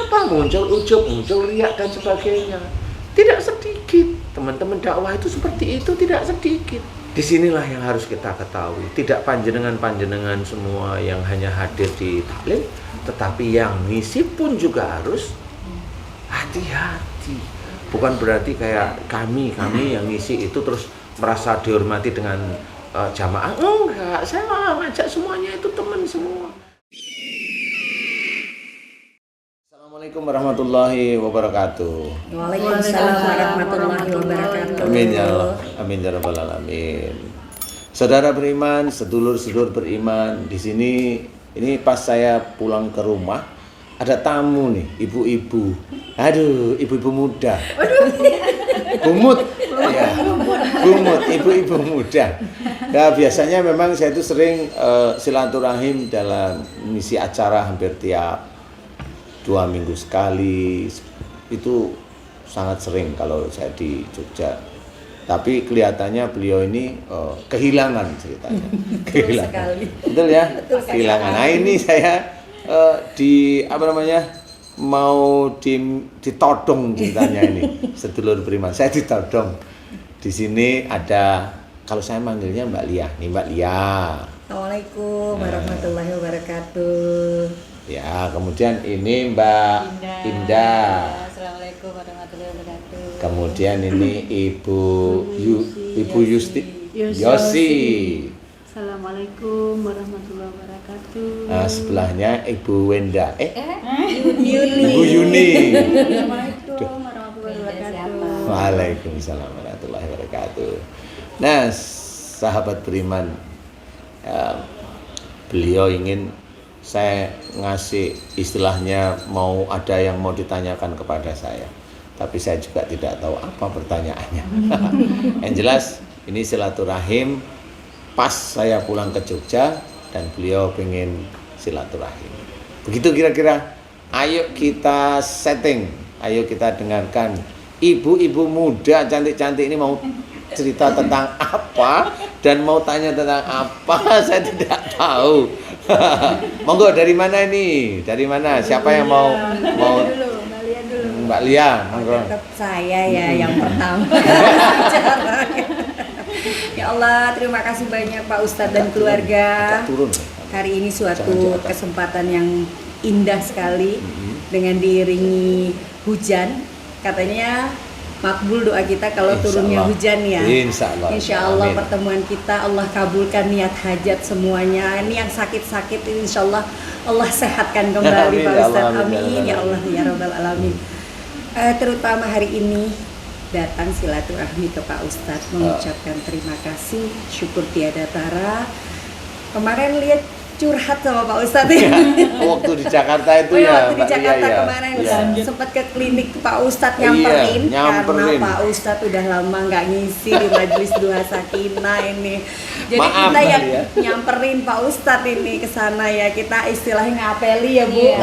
Kenapa muncul ujub, muncul riak dan sebagainya? Tidak sedikit. Teman-teman dakwah itu seperti itu, tidak sedikit. Disinilah yang harus kita ketahui. Tidak panjenengan semua yang hanya hadir di taklim, tetapi yang ngisi pun juga harus hati-hati. Bukan berarti kayak kami yang ngisi itu terus merasa dihormati dengan jamaah. Enggak, saya malah ngajak semuanya itu teman semua. Assalamualaikum warahmatullahi wabarakatuh. Waalaikumsalam warahmatullahi wabarakatuh. Amin ya Allah, amin ya rabbal alamin. Saudara beriman, sedulur-sedulur beriman, di sini ini pas saya pulang ke rumah ada tamu nih, ibu-ibu. Aduh, ibu-ibu muda. Bumut. Ya. Bumut, ibu-ibu muda. Ya, biasanya memang saya itu sering silaturahim dalam misi acara hampir tiap 2 minggu sekali. Itu sangat sering kalau saya di Jogja. Tapi kelihatannya beliau ini kehilangan ceritanya. Kehilangan. Betul ya? Betul, kehilangan. Nah, ini saya mau ditodong ceritanya ini. Sedulur beriman, saya ditodong. Di sini ada, kalau saya manggilnya Mbak Lia. Nih Mbak Lia. Assalamualaikum warahmatullahi wabarakatuh. Ya, kemudian ini Mbak Indah. Assalamualaikum warahmatullahi wabarakatuh. Kemudian ini Ibu Yosi. Assalamualaikum warahmatullahi wabarakatuh. Nah, sebelahnya Ibu Wenda. Yuni. Ibu Yuni. Assalamualaikum warahmatullahi wabarakatuh. Waalaikumsalam warahmatullahi wabarakatuh. Nah, sahabat beriman, beliau ingin saya ngasih istilahnya ada yang mau ditanyakan kepada saya, tapi saya juga tidak tahu apa pertanyaannya. Yang jelas ini silaturahim pas saya pulang ke Jogja dan beliau pengen silaturahim. Begitu kira-kira. Ayo kita setting, ayo kita dengarkan ibu-ibu muda cantik-cantik ini mau cerita tentang apa dan mau tanya tentang apa, saya tidak tahu. Monggo, dari mana ini? Dari mana? Siapa yang mau Mbak Lia, monggo. Tetap saya ya yang pertama. Ya Allah, terima kasih banyak Pak Ustadz dan keluarga. Hari ini suatu kesempatan yang indah sekali dengan diiringi hujan. Katanya makbul doa kita kalau turunnya hujan ya. Insya Allah pertemuan kita Allah kabulkan niat hajat semuanya. Ini yang sakit-sakit ini Insya Allah Allah sehatkan kembali Pak Ustadz. Amin ya Allah ya Rabbal alamin. Terutama hari ini datang silaturahmi ke Pak Ustadz, mengucapkan terima kasih, syukur tiada tara. Kemarin lihat curhat sama Pak Ustadz ya. Waktu di Jakarta itu ya. Waktu di Jakarta kemarin sempat ke klinik Pak Ustadz nyamperin karena Pak Ustadz udah lama nggak ngisi di Majelis Duha Sakinah ini. Jadi kita yang nyamperin Pak Ustadz ini ke sana ya, kita istilahnya ngapeli ya Bu.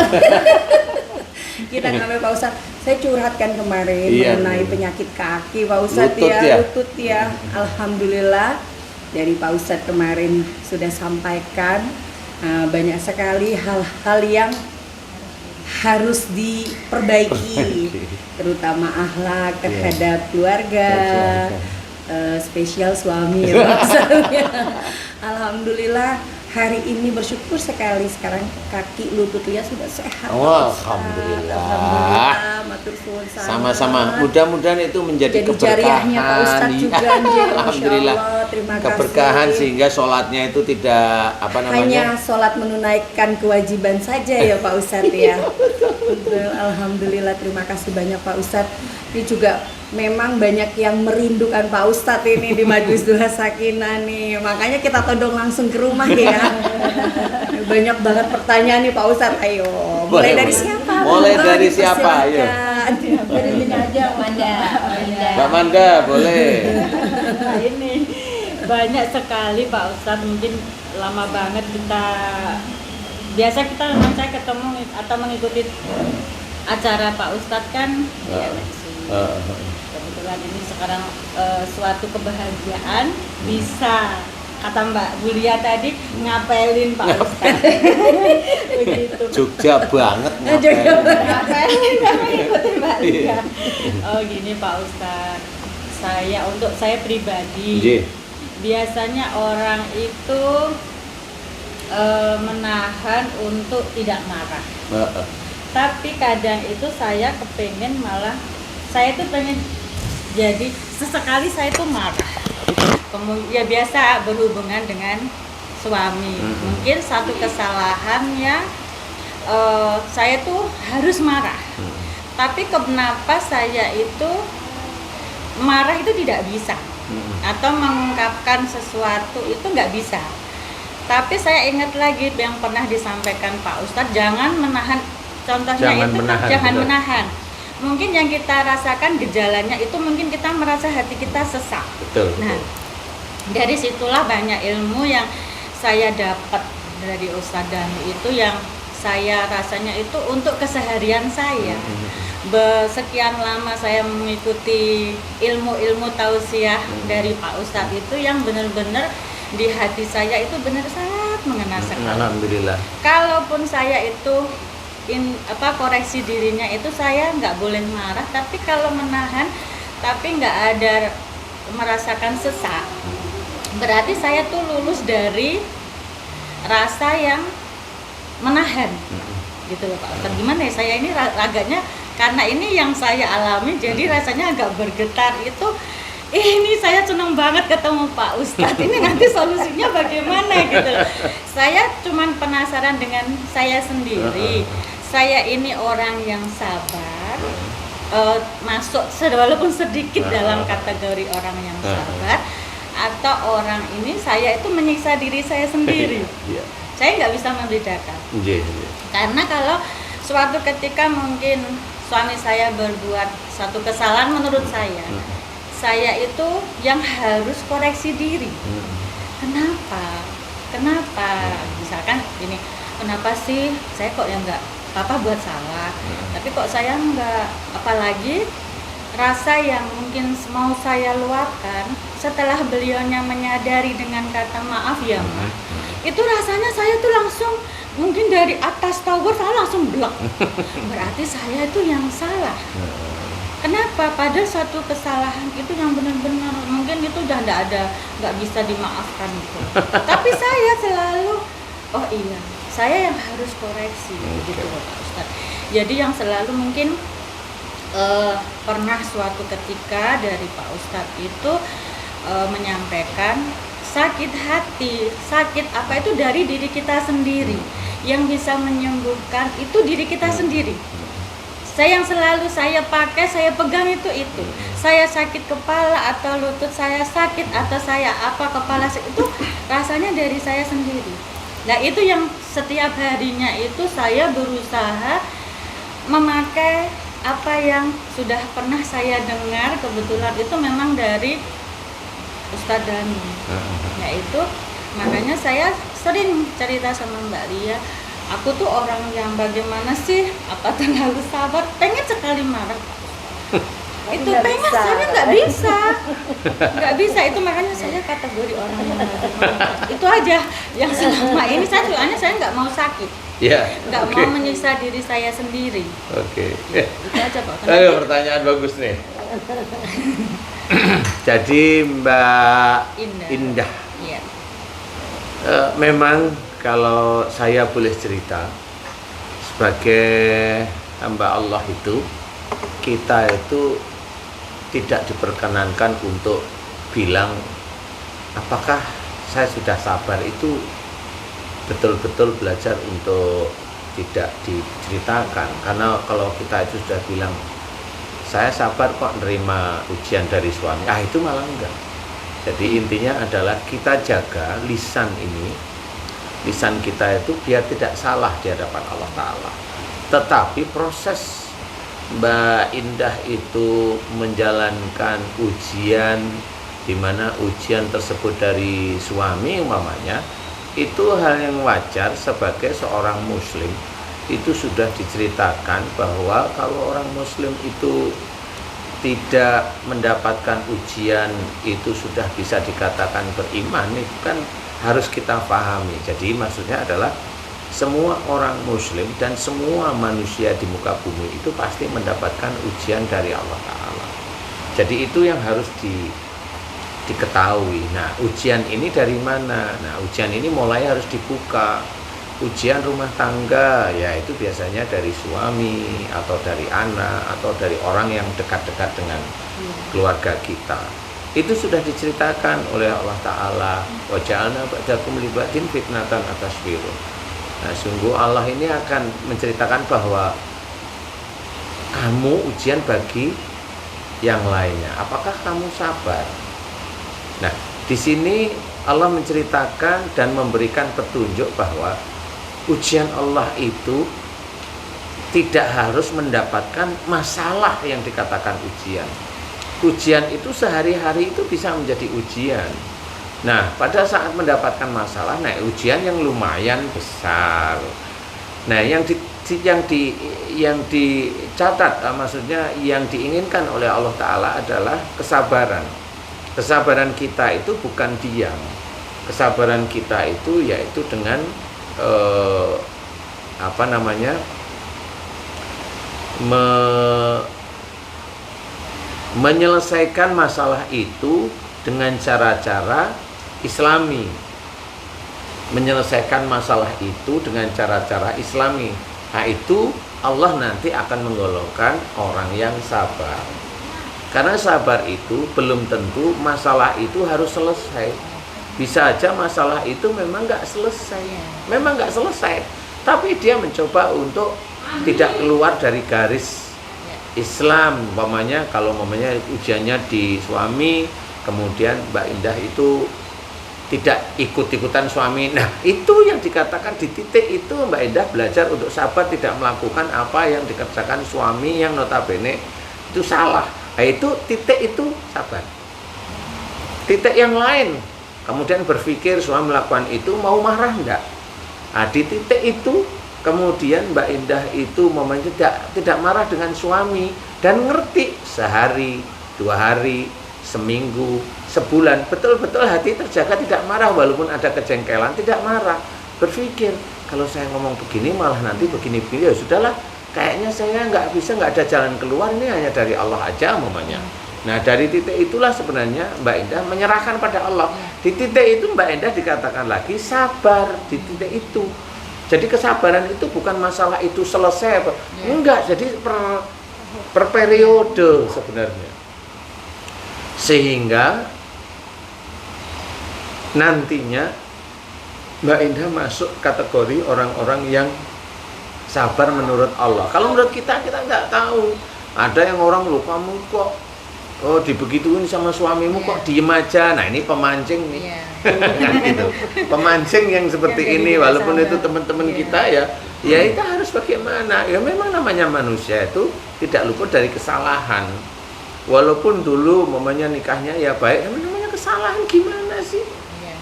Kita ngapel Pak Ustadz. Saya curhatkan kemarin mengenai penyakit kaki Pak Ustadz lutut ya. Alhamdulillah dari Pak Ustadz kemarin sudah sampaikan. Banyak sekali hal-hal yang harus diperbaiki, terutama akhlak terhadap keluarga, spesial suami ya maksudnya. Alhamdulillah hari ini bersyukur sekali sekarang kaki lutut Lia sudah sehat. Alhamdulillah. Sama-sama. Mudah-mudahan itu menjadi keberkahan. Pak Ustadz juga. Alhamdulillah. Terima kasih. Keberkahan sehingga sholatnya itu tidak hanya sholat menunaikan kewajiban saja ya Pak Ustadz ya. Alhamdulillah, terima kasih banyak Pak Ustadz. Ini juga memang banyak yang merindukan Pak Ustadz ini di Majelis Duha Sakinah nih. Makanya kita todong langsung ke rumah ya. Banyak banget pertanyaan nih Pak Ustadz. Ayo, mulai dari siapa? Mulai dari siapa? Ayo. Dari sini aja Manda. Mbak Manda, boleh. Ini banyak sekali Pak Ustadz, mungkin lama banget biasa kita memang saya ketemu atau mengikuti acara Pak Ustadz kan. Kebetulan ini sekarang suatu kebahagiaan bisa kata Mbak Bulia tadi ngapelin Pak Ustadz. Begitu. Jogja banget Ngapelin sama ikutin Mbak Lia. Oh gini Pak Ustadz, untuk saya pribadi, Nggih. biasanya orang itu menahan untuk tidak marah. Heeh. Tapi kadang itu saya kepengen malah, saya tuh pengen jadi sesekali saya tuh marah. Ya biasa berhubungan dengan suami. Mungkin satu kesalahan yang saya tuh harus marah. Tapi kenapa saya itu marah itu tidak bisa, atau mengungkapkan sesuatu itu nggak bisa. Tapi saya ingat lagi yang pernah disampaikan Pak Ustadz, jangan menahan. Contohnya Jangan itu menahan, jangan betul. menahan. Mungkin yang kita rasakan gejalanya itu mungkin kita merasa hati kita sesak. Betul. Nah, dari situlah banyak ilmu yang saya dapat dari Ustadz Dani itu, yang saya rasanya itu untuk keseharian saya. Sekian lama saya mengikuti ilmu-ilmu tausiah dari Pak Ustadz itu, yang benar-benar di hati saya itu benar sangat mengena sekali. Alhamdulillah. Kalaupun saya itu koreksi dirinya itu saya nggak boleh marah, tapi kalau menahan tapi nggak ada merasakan sesak, berarti saya tuh lulus dari rasa yang menahan. Gitu loh Pak Ustadz. Gimana ya, saya ini agaknya karena ini yang saya alami, jadi rasanya agak bergetar itu. Ini saya senang banget ketemu Pak Ustadz, ini nanti solusinya bagaimana gitu. Saya cuman penasaran dengan saya sendiri. Saya ini orang yang sabar, masuk walaupun sedikit dalam kategori orang yang sabar, atau orang ini saya itu menyiksa diri saya sendiri. Saya nggak bisa membedakan. Karena kalau suatu ketika mungkin suami saya berbuat satu kesalahan menurut saya itu yang harus koreksi diri. Kenapa? Misalkan gini, kenapa sih saya kok yang nggak Papa buat salah, tapi kok saya enggak. Apalagi rasa yang mungkin mau saya luapkan setelah beliaunya menyadari dengan kata maaf ya Ma, itu rasanya saya tuh langsung mungkin dari atas tower saya langsung blok. Berarti saya itu yang salah. Kenapa? Padahal satu kesalahan itu yang benar-benar mungkin itu udah nggak bisa dimaafkan gitu. Tapi saya selalu, oh iya, saya yang harus koreksi gitu loh Pak Ustadz. Jadi yang selalu mungkin pernah suatu ketika dari Pak Ustadz itu menyampaikan sakit hati, sakit apa itu dari diri kita sendiri. Yang bisa menyembuhkan itu diri kita sendiri. Yang selalu saya pakai, saya pegang itu. Saya sakit kepala atau lutut saya sakit atau saya kepala itu rasanya dari saya sendiri. Nah itu yang setiap harinya itu saya berusaha memakai apa yang sudah pernah saya dengar, kebetulan itu memang dari Ustadz Dani. Yaitu makanya saya sering cerita sama Mbak Lia, aku tuh orang yang bagaimana sih, apa terlalu sabar, pengen sekali marah. Itu pengen, saya nggak bisa itu, makanya saya kategori orang yang itu aja yang selama ini saya nggak mau sakit, nggak mau menyiksa diri saya sendiri. Itu aja Pak. Pertanyaan bagus nih. Jadi Mbak Indah, Iya. Memang kalau saya boleh cerita sebagai hamba Allah itu, kita itu tidak diperkenankan untuk bilang apakah saya sudah sabar. Itu betul-betul belajar untuk tidak diceritakan, karena kalau kita itu sudah bilang saya sabar kok nerima ujian dari suami, itu malah enggak. Jadi intinya adalah kita jaga lisan ini, lisan kita itu biar tidak salah di hadapan Allah Ta'ala. Tetapi proses Mbak Indah itu menjalankan ujian, di mana ujian tersebut dari suami umpamanya, itu hal yang wajar sebagai seorang muslim. Itu sudah diceritakan bahwa kalau orang muslim itu tidak mendapatkan ujian itu sudah bisa dikatakan beriman, itu kan harus kita pahami. Jadi maksudnya adalah semua orang muslim dan semua manusia di muka bumi itu pasti mendapatkan ujian dari Allah Ta'ala. Jadi itu yang harus diketahui. Nah, ujian ini dari mana? Nah, ujian ini mulai harus dibuka. Ujian rumah tangga, ya itu biasanya dari suami atau dari anak atau dari orang yang dekat-dekat dengan keluarga kita. Itu sudah diceritakan oleh Allah Ta'ala. Wa ja'alna ba'dakum li ba'din fitnatan atasbiru. Nah, sungguh Allah ini akan menceritakan bahwa kamu ujian bagi yang lainnya. Apakah kamu sabar? Nah, di sini Allah menceritakan dan memberikan petunjuk bahwa ujian Allah itu tidak harus mendapatkan masalah yang dikatakan ujian. Ujian itu sehari-hari itu bisa menjadi ujian. Nah, pada saat mendapatkan masalah, nah ujian yang lumayan besar. Nah, yang dicatat, maksudnya yang diinginkan oleh Allah Ta'ala adalah kesabaran. Kesabaran kita itu bukan diam. Kesabaran kita itu yaitu dengan menyelesaikan masalah itu dengan cara-cara Islami. Menyelesaikan masalah itu dengan cara-cara Islami. Nah, itu Allah nanti akan menggolongkan orang yang sabar. Karena sabar itu belum tentu masalah itu harus selesai. Bisa aja masalah itu memang nggak selesai, tapi dia mencoba untuk tidak keluar dari garis Islam. Kalau ujiannya di suami, kemudian Mbak Indah itu tidak ikut-ikutan suami. Nah, itu yang dikatakan di titik itu Mbak Indah belajar untuk sabar, tidak melakukan apa yang dikerjakan suami yang notabene itu salah. Nah, itu titik itu sabar. Titik yang lain kemudian berpikir suami melakukan itu mau marah enggak? Nah, di titik itu kemudian Mbak Indah itu tidak marah dengan suami dan ngerti sehari, 2 hari, seminggu, sebulan betul-betul hati terjaga tidak marah walaupun ada kejengkelan, tidak marah. Berpikir kalau saya ngomong begini malah nanti begini-begini, ya sudahlah, kayaknya saya nggak ada jalan keluar, ini hanya dari Allah aja umpamanya. Nah, dari titik itulah sebenarnya Mbak Indah menyerahkan pada Allah. Di titik itu Mbak Indah dikatakan lagi sabar di titik itu. Jadi kesabaran itu bukan masalah itu selesai, enggak. Jadi per periode sebenarnya. Sehingga nantinya Mbak Indah masuk kategori orang-orang yang sabar menurut Allah. Kalau menurut kita nggak tahu. Ada yang orang lupa, kamu kok dibegituin sama suamimu kok diem aja. Nah, ini pemancing nih. Gitu. Pemancing yang seperti ini, walaupun itu teman-teman kita ya itu harus bagaimana? Ya memang namanya manusia itu tidak luput dari kesalahan. Walaupun dulu mamanya nikahnya ya baik, namanya kesalahan gimana sih?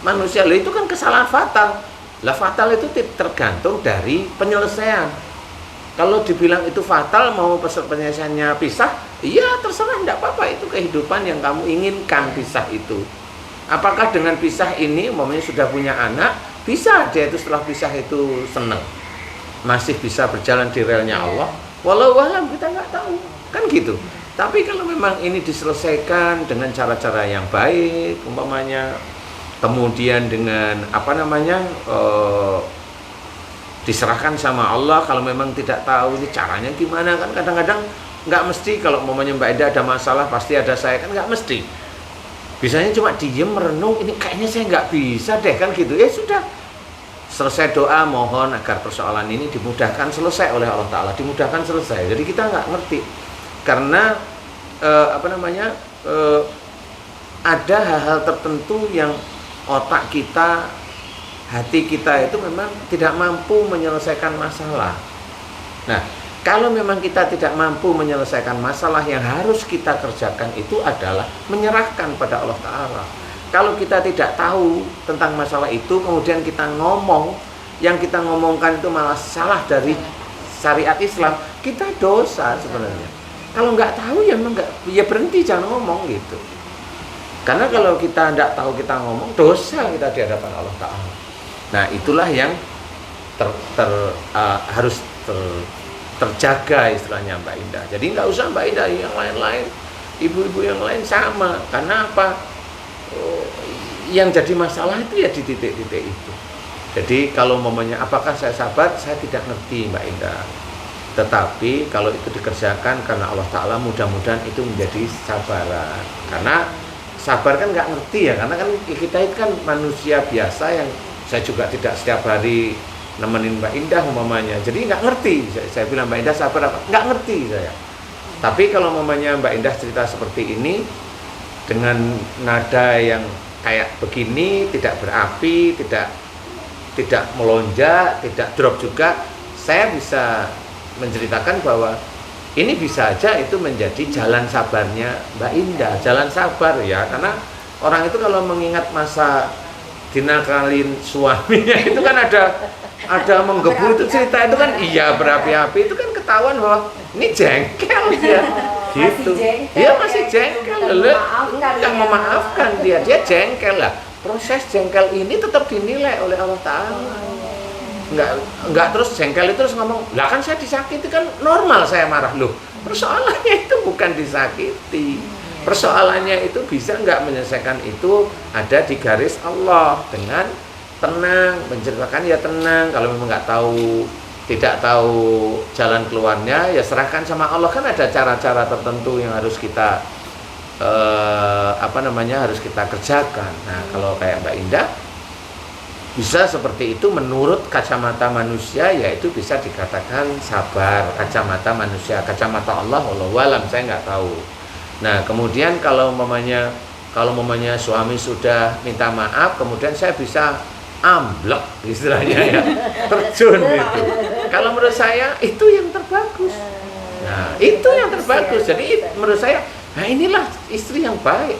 Manusia itu kan kesalahan fatal. Lah fatal itu tergantung dari penyelesaian. Kalau dibilang itu fatal, mau penyelesaiannya pisah, iya terserah, tidak apa-apa, itu kehidupan yang kamu inginkan pisah itu. Apakah dengan pisah ini, umpamanya sudah punya anak, bisa dia itu setelah pisah itu senang, masih bisa berjalan di relnya Allah. Walau alam kita nggak tahu, kan gitu. Tapi kalau memang ini diselesaikan dengan cara-cara yang baik, umpamanya, kemudian dengan diserahkan sama Allah. Kalau memang tidak tahu ini caranya gimana, kan kadang-kadang nggak mesti. Kalau umpamanya Mbak Ida ada masalah pasti ada saya, kan nggak mesti. Bisanya cuma diem merenung, ini kayaknya saya nggak bisa deh, kan gitu. Ya sudah, selesai doa, mohon agar persoalan ini dimudahkan selesai oleh Allah Ta'ala, dimudahkan selesai. Jadi kita nggak ngerti karena ada hal-hal tertentu yang otak kita, hati kita itu memang tidak mampu menyelesaikan masalah. Nah, kalau memang kita tidak mampu menyelesaikan masalah, yang harus kita kerjakan itu adalah menyerahkan pada Allah Ta'ala. Kalau kita tidak tahu tentang masalah itu, kemudian kita ngomong, yang kita ngomongkan itu malah salah dari syariat Islam, kita dosa sebenarnya. Kalau nggak tahu ya memang nggak, ya berhenti jangan ngomong gitu. Karena kalau kita nggak tahu kita ngomong, dosa kita di hadapan Allah Ta'ala. Nah itulah yang harus terjaga istilahnya Mbak Indah. Jadi nggak usah Mbak Indah yang lain-lain, ibu-ibu yang lain sama. Karena apa? Yang jadi masalah itu ya di titik-titik itu. Jadi kalau momennya apakah saya sabar, saya tidak ngerti Mbak Indah. Tetapi kalau itu dikerjakan karena Allah Ta'ala, mudah-mudahan itu menjadi sabaran. Karena sabar kan nggak ngerti ya, karena kan kita itu kan manusia biasa yang saya juga tidak setiap hari nemenin Mbak Indah umpamanya. Jadi nggak ngerti, saya bilang Mbak Indah sabar apa? Nggak ngerti saya. Tapi kalau umpamanya Mbak Indah cerita seperti ini, dengan nada yang kayak begini, tidak berapi, tidak melonjak, tidak drop juga, saya bisa menceritakan bahwa ini bisa aja itu menjadi jalan sabarnya Mbak Indah, jalan sabar ya, karena orang itu kalau mengingat masa dinakalin suaminya itu kan ada menggebu itu cerita itu kan iya berapi-api, itu kan ketahuan bahwa ini jengkel dia gitu, dia masih jengkel, nggak memaafkan dia jengkel lah. Proses jengkel ini tetap dinilai oleh Allah Ta'ala. Enggak terus jengkel itu terus ngomong, lah kan saya disakiti, kan normal saya marah. Loh, persoalannya itu bukan disakiti, persoalannya itu bisa enggak menyelesaikan itu ada di garis Allah dengan tenang, menceritakan ya tenang. Kalau memang tidak tahu jalan keluarnya ya serahkan sama Allah. Kan ada cara-cara tertentu yang harus kita harus kita kerjakan. Nah kalau kayak Mbak Indah bisa seperti itu menurut kacamata manusia, yaitu bisa dikatakan sabar. Kacamata manusia, kacamata Allah, wallahu alam, saya nggak tahu. Nah kemudian kalau mamanya suami sudah minta maaf, kemudian saya bisa amblek istilahnya ya, terjun gitu. Kalau menurut saya itu yang terbagus. Nah itu yang terbagus. Jadi menurut saya, nah inilah istri yang baik.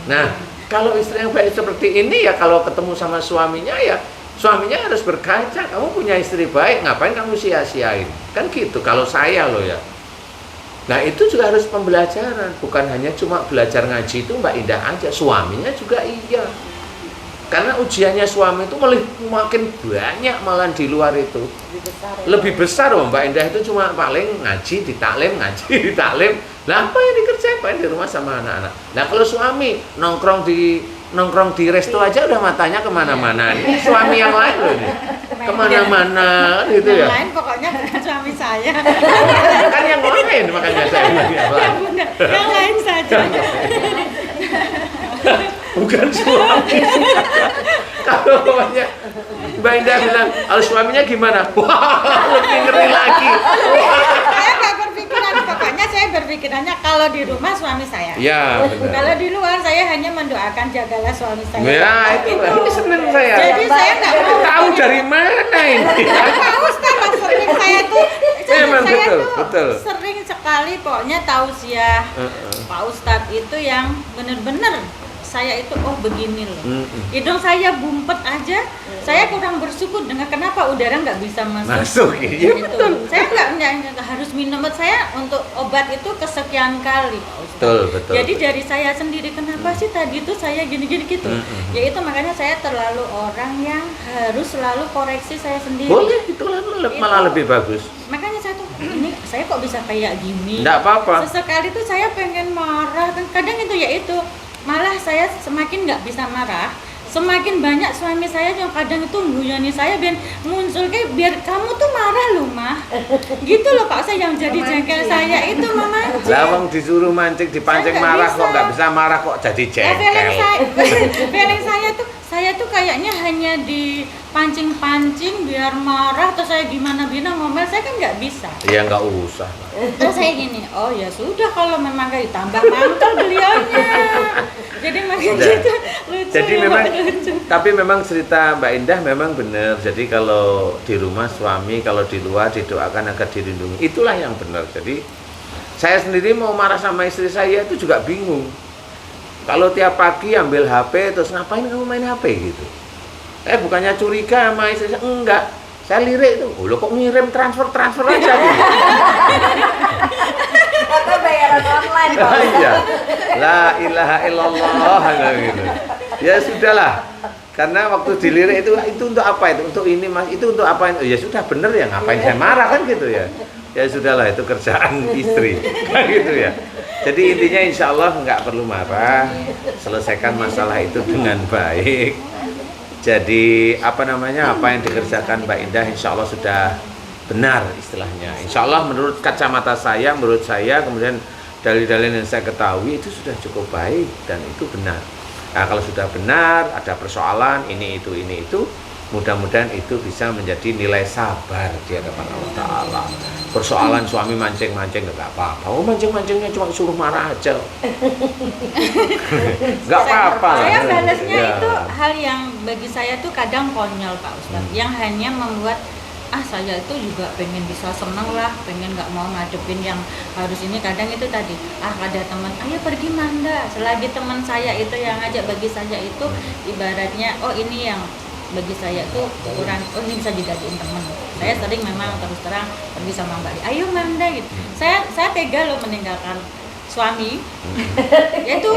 Nah kalau istri yang baik seperti ini ya, kalau ketemu sama suaminya ya suaminya harus berkaca, kamu punya istri baik, ngapain kamu sia-siain, kan gitu kalau saya loh ya. Nah itu juga harus pembelajaran, bukan hanya cuma belajar ngaji itu Mbak Indah aja, suaminya juga iya. Karena ujiannya suami itu makin banyak malah di luar itu. Lebih besar loh Mbak Indah itu cuma paling ngaji, ditaklim, lah apa yang dikerjain Pak di rumah sama anak-anak. Nah kalau suami nongkrong di resto aja udah matanya kemana-mana. Ini suami yang lain loh ini, kemana-mana gitu ya. Yang lain pokoknya bukan suami saya. Kan yang lain makanya saya bilang yang lain saja. Bukan suami. Kalau pokoknya Mbak Indah bilang, kalau suaminya gimana? Wah, lebih ngeri lagi. Saya nggak berpikiran, pokoknya saya berpikirannya kalau di rumah suami saya. Ya, benar. Kalau di luar saya hanya mendoakan jagalah suami saya. Ya, itu ini seneng saya. Jadi saya nggak tahu dari mana ini. Pak Ustadz sering saya tuh, memang saya betul, tuh betul. sering sekali pokoknya tausiah Pak Ustadz itu yang bener-bener saya itu begini loh. Hidung saya bumpet aja, saya kurang bersyukur dengan kenapa udara nggak bisa masuk. Iya gitu. betul. Saya nggak harus minum, saya untuk obat itu kesekian kali. Betul. Jadi dari saya sendiri, kenapa sih tadi itu saya gini-gini gitu. Ya itu makanya saya terlalu orang yang harus selalu koreksi saya sendiri. Boleh, itu malah lebih bagus. Makanya saya tuh, ini saya kok bisa kayak gini. Nggak apa-apa. Sesekali tuh saya pengen marah, kadang itu ya itu. Malah saya semakin nggak bisa marah, semakin banyak suami saya yang kadang itu guyoni saya biar muncul kayak biar kamu tuh marah loh mah, gitu loh Pak, saya yang jadi jengkel saya itu mama. Lawang disuruh mancing, dipancing marah kok nggak bisa marah kok jadi jengkel. Feeling saya tuh kayaknya hanya dipancing-pancing biar marah atau saya gimana ngomel, saya kan nggak bisa. Iya nggak usah. Terus saya gini, oh ya sudah kalau memang kayak tambah mantul beliaunya. Jadi makin gitu lucu. Jadi memang, tapi memang cerita Mbak Indah memang benar. Jadi kalau di rumah suami, kalau di luar didoakan agar dilindungi. Itulah yang benar. Jadi saya sendiri mau marah sama istri saya itu juga bingung. Kalau tiap pagi ambil HP terus ngapain kamu main HP gitu. Bukannya curiga sama istri saya, enggak. Saya lirik itu, lo kok ngirim transfer aja gitu. Pak Ustadz. Iya. La ilaha illallah gitu. Ya sudahlah. Karena waktu dilirik itu untuk apa itu? Untuk ini Mas, itu untuk apa itu? Ya sudah bener ya, ngapain saya marah kan gitu ya. Ya sudahlah, itu kerjaan istri. Kan gitu ya. Jadi intinya insya Allah nggak perlu marah, selesaikan masalah itu dengan baik. Jadi apa yang dikerjakan Mbak Indah insya Allah sudah benar istilahnya. Insya Allah menurut kacamata saya, menurut saya, kemudian dalil-dalil yang saya ketahui itu sudah cukup baik dan itu benar. Nah, kalau sudah benar, ada persoalan ini itu, mudah-mudahan itu bisa menjadi nilai sabar di hadapan Allah Ta'ala. Persoalan suami mancing-mancing nggak apa-apa. Oh, mancing-mancingnya cuma suruh marah aja. Nggak apa-apa. Saya balasnya Ya. itu hal yang bagi saya tuh kadang konyol Pak Ustadz, yang hanya membuat saya itu juga pengen bisa seneng lah, pengen nggak mau ngadepin yang harus ini. Kadang itu tadi ada teman, ayo pergi Manda, selagi teman saya itu yang ngajak, bagi saya itu ibaratnya ini yang bagi saya tuh kurang, ini bisa dijadiin teman. Saya sering memang terus terang pergi sama Mbak Li, ayo Manda gitu. Saya tega loh meninggalkan suami, yaitu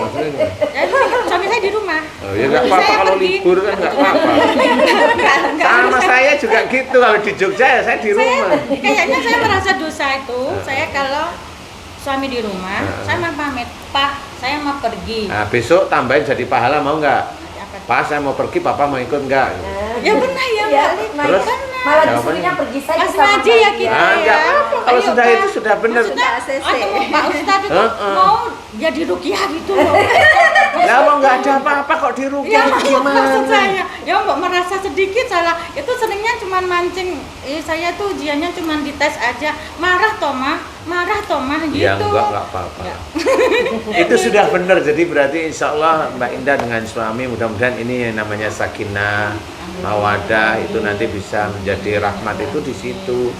suami saya di rumah. Oh, ya nggak apa-apa kalau pergi. libur kan nggak apa-apa. Sama saya juga gitu, kalau di Jogja ya saya di rumah. Kayaknya saya merasa dosa itu, saya kalau suami di rumah, saya mau pamit, Pak, saya mau pergi. Nah, besok tambahin jadi pahala mau nggak? Apa? Pak, saya mau pergi, Papa mau ikut nggak? Ya benar ya, Ya, Mbak. Terus? malah Jawabannya? disuruhnya pergi saja Pas sama ngaji ya kalian. kita Ah, nggak ya. apa-apa, kalau Ayo, sudah Pak. itu sudah benar. Maksudnya, ACC. Pak Ustadz itu mau jadi rukiah gitu loh. Lah mau nggak ada apa-apa kok di rumah Ya maksud gimana? saya, ya mbak merasa sedikit salah. Itu seringnya cuma mancing. Saya tuh ujiannya cuma dites aja. Marah toh mah gitu. Ya enggak apa-apa. Ya. Itu sudah benar, jadi berarti insya Allah Mbak Indah dengan suami mudah-mudahan ini yang namanya sakinah, mawadah itu nanti bisa menjadi rahmat itu di situ.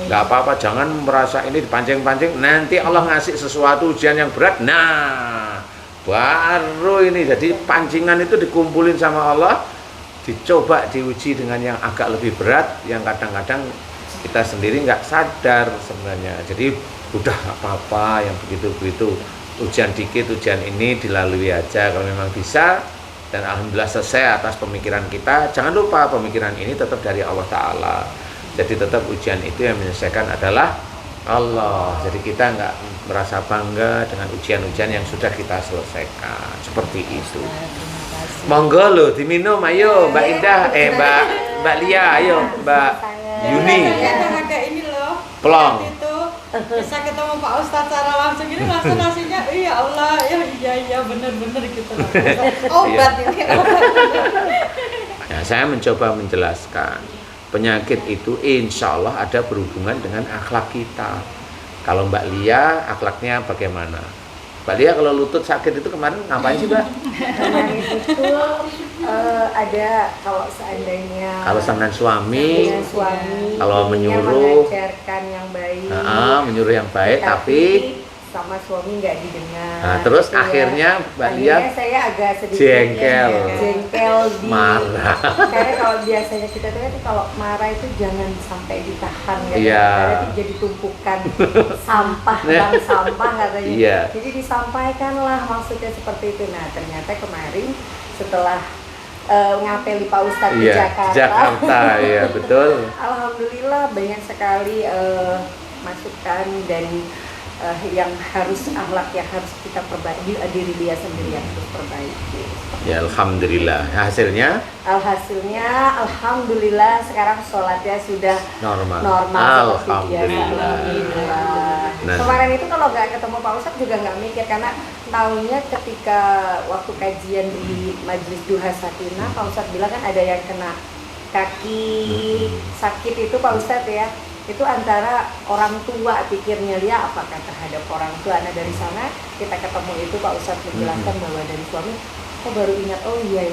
Nggak apa-apa, jangan merasa ini dipancing-pancing, nanti Allah ngasih sesuatu ujian yang berat. Nah, baru ini jadi pancingan itu dikumpulin sama Allah, dicoba diuji dengan yang agak lebih berat, yang kadang-kadang kita sendiri nggak sadar sebenarnya. Jadi udah nggak apa-apa yang begitu-begitu, ujian dikit, ujian ini dilalui aja kalau memang bisa. Dan alhamdulillah selesai atas pemikiran kita. Jangan lupa pemikiran ini tetap dari Allah Ta'ala. Jadi tetap ujian itu yang menyelesaikan adalah Allah. Jadi kita nggak merasa bangga dengan ujian-ujian yang sudah kita selesaikan. Seperti itu. Monggo lo diminum, ayo Mbak Indah, Mbak Lia, ayo Mbak Yuni. Saya kayak ini loh. Plong. Itu bisa ketemu Pak Ustadz secara langsung ini langsung nasinya, iya Allah, iya bener-bener gitu. Obat ini. Nah, saya mencoba menjelaskan penyakit itu insya Allah ada berhubungan dengan akhlak kita. Kalau Mbak Lia akhlaknya bagaimana? Mbak Lia kalau lutut sakit itu kemarin ngapain sih Mbak? Kemarin itu ada kalau seandainya Sama suami, dengan suami kalau inginnya menyuruh, mengajarkan yang baik, menyuruh yang baik tapi sama suami nggak didengar. nah, terus gitu ya. akhirnya Mbak Akhirnya Lia saya agak sedikit jengkel. marah. marah. Karena kalau biasanya kita tuh kan kalau marah itu jangan sampai ditahan kan. Iya. Karena itu jadi tumpukan sampah, bang sampah katanya. Iya. Jadi disampaikanlah maksudnya seperti itu. Nah ternyata kemarin setelah ngapeli Pak Ustadz di Iya, Jakarta, ya betul. Alhamdulillah banyak sekali masukan dan yang harus akhlak yang harus kita perbaiki, diri dia sendiri yang harus perbaiki. Ya alhamdulillah. Hasilnya Alhasilnya, alhamdulillah sekarang sholatnya sudah normal. normal seperti biasa. Alhamdulillah. Alhamdulillah. Nah. Kemarin itu kalau nggak ketemu Pak Ustadz juga nggak mikir karena tahunya ketika waktu kajian di Majelis Duha Sakinah, Pak Ustadz bilang kan ada yang kena kaki sakit itu Pak Ustadz ya. Itu antara orang tua pikirnya dia apakah terhadap orang tua. Nah dari sana kita ketemu itu Pak Ustadz menjelaskan bahwa dari suami baru ingat, oh iya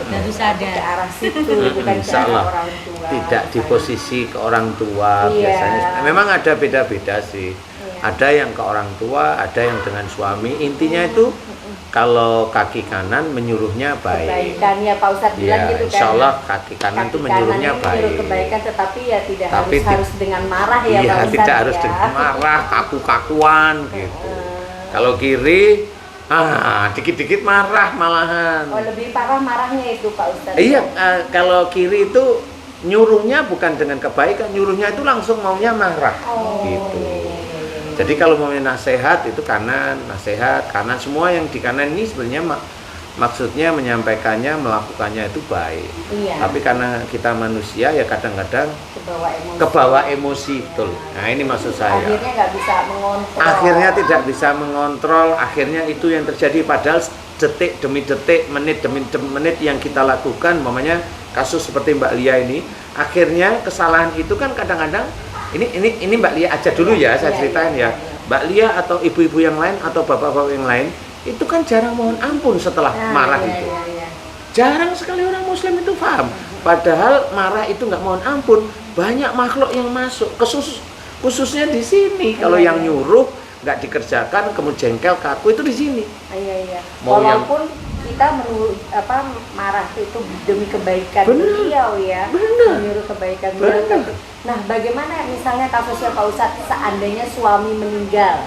Baru sadar. ke arah situ bukan ke Insya arah Allah. orang tua. Tidak di posisi ke orang tua Iya. biasanya. Memang ada beda-beda sih. Iya. Ada yang ke orang tua, ada yang dengan suami. Intinya itu kalau kaki kanan menyuruhnya baik. Kebaikan ya Pak Ustadz bilang Ya, gitu kan. insya Allah kaki kanan itu menyuruhnya kanan ini menyuruh baik. kebaikan tetapi ya tidak Tapi harus dengan marah ya Iya, Pak Ustadz tidak harus ya. dengan marah, kaku-kakuan gitu. Kalau kiri, dikit-dikit marah malahan. Oh, lebih parah marahnya itu Pak Ustadz. Iya, kalau kiri itu nyuruhnya bukan dengan kebaikan, nyuruhnya itu langsung maunya marah. Gitu. Jadi kalau maunya nasihat itu kanan, nasihat kanan, semua yang di kanan ini sebenarnya maksudnya menyampaikannya, melakukannya itu baik. Iya. Tapi karena kita manusia ya kadang-kadang kebawa emosi, betul. Nah ini maksud saya. Akhirnya nggak bisa mengontrol. Akhirnya tidak bisa mengontrol, akhirnya itu yang terjadi, padahal detik demi detik, menit demi menit yang kita lakukan, umpamanya kasus seperti Mbak Lia ini, akhirnya kesalahan itu kan kadang-kadang ini Mbak Lia aja dulu ya, saya ceritain ya. Mbak Lia atau ibu-ibu yang lain atau bapak-bapak yang lain itu kan jarang mohon ampun setelah marah itu. Jarang sekali orang muslim itu paham. Padahal marah itu nggak mohon ampun, banyak makhluk yang masuk, khususnya di sini. Kalau yang nyuruh nggak dikerjakan, kemudian jengkel, kaku itu di sini. Iya. Walaupun kita marah itu demi kebaikan beliau ya, menyuruh kebaikan beliau. Nah, bagaimana misalnya kasusnya Pak Ustadz, seandainya suami meninggal,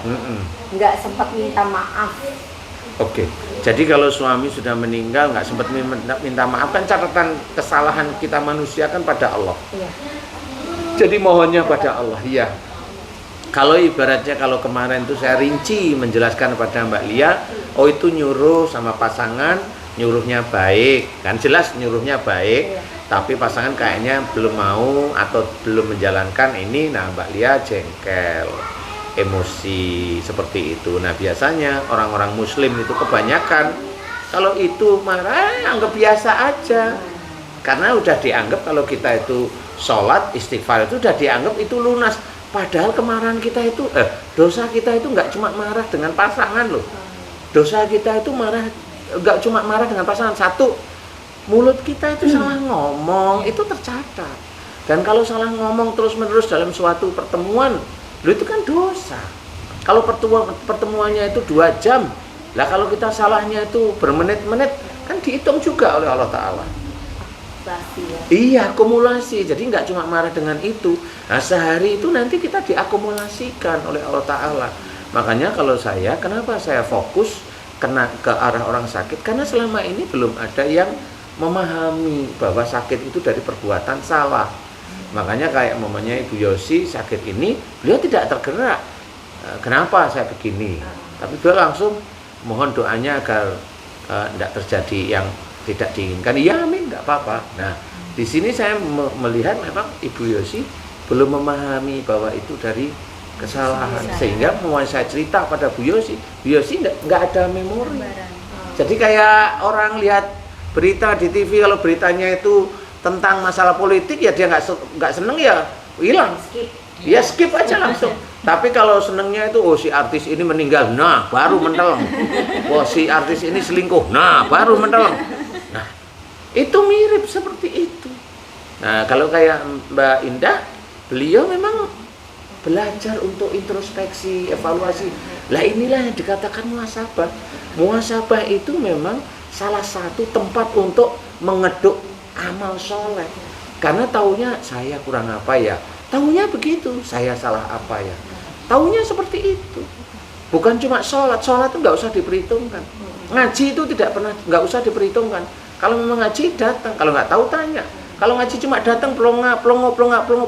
nggak sempat minta maaf? Oke, jadi kalau suami sudah meninggal nggak sempat minta maaf, kan catatan kesalahan kita manusia kan pada Allah. Iya. Jadi mohonnya pada Allah, iya. Kalau ibaratnya kalau kemarin itu saya rinci menjelaskan pada Mbak Lia, oh itu nyuruh sama pasangan, nyuruhnya baik, kan jelas nyuruhnya baik, tapi pasangan kayaknya belum mau atau belum menjalankan ini, nah Mbak Lia jengkel, emosi seperti itu. Nah biasanya orang-orang muslim itu kebanyakan kalau itu marah anggap biasa aja, karena udah dianggap kalau kita itu sholat istighfar itu udah dianggap itu lunas. Padahal kemarahan kita itu, dosa kita itu nggak cuma marah dengan pasangan loh. Dosa kita itu nggak cuma marah dengan pasangan. Satu, mulut kita itu salah ngomong, itu tercatat. Dan kalau salah ngomong terus-menerus dalam suatu pertemuan, lo itu kan dosa. Kalau pertemuannya itu 2 jam, lah kalau kita salahnya itu bermenit-menit, kan dihitung juga oleh Allah Ta'ala. Iya, akumulasi. Jadi nggak cuma marah dengan itu. Nah, sehari itu nanti kita diakumulasikan oleh Allah Ta'ala. Makanya kalau kenapa saya fokus kena ke arah orang sakit? Karena selama ini belum ada yang memahami bahwa sakit itu dari perbuatan salah. Makanya kayak mamanya Ibu Yosi sakit ini, beliau tidak tergerak. Kenapa saya begini? Tapi beliau langsung mohon doanya agar tidak terjadi yang tidak diinginkan. Iya, amin, nggak apa-apa. Nah, di sini saya melihat memang Ibu Yosi belum memahami bahwa itu dari kesalahan, sehingga mau saya cerita pada Bu Yosi nggak ada memori. Jadi kayak orang lihat berita di TV, kalau beritanya itu tentang masalah politik ya dia nggak seneng ya hilang, ya skip aja langsung. Tapi kalau senengnya itu, oh si artis ini meninggal, nah baru menteleng. Oh si artis ini selingkuh, nah baru menteleng. Nah itu mirip seperti itu. Nah kalau kayak Mbak Indah, beliau memang belajar untuk introspeksi, evaluasi. Lah inilah yang dikatakan muhasabah. Muhasabah itu memang salah satu tempat untuk mengeduk amal soleh. Karena taunya saya kurang apa ya, taunya begitu, saya salah apa ya, taunya seperti itu. Bukan cuma sholat itu nggak usah diperhitungkan. Ngaji itu nggak usah diperhitungkan. Kalau memang ngaji datang, kalau nggak tahu tanya. Kalau ngaji cuma datang pelongo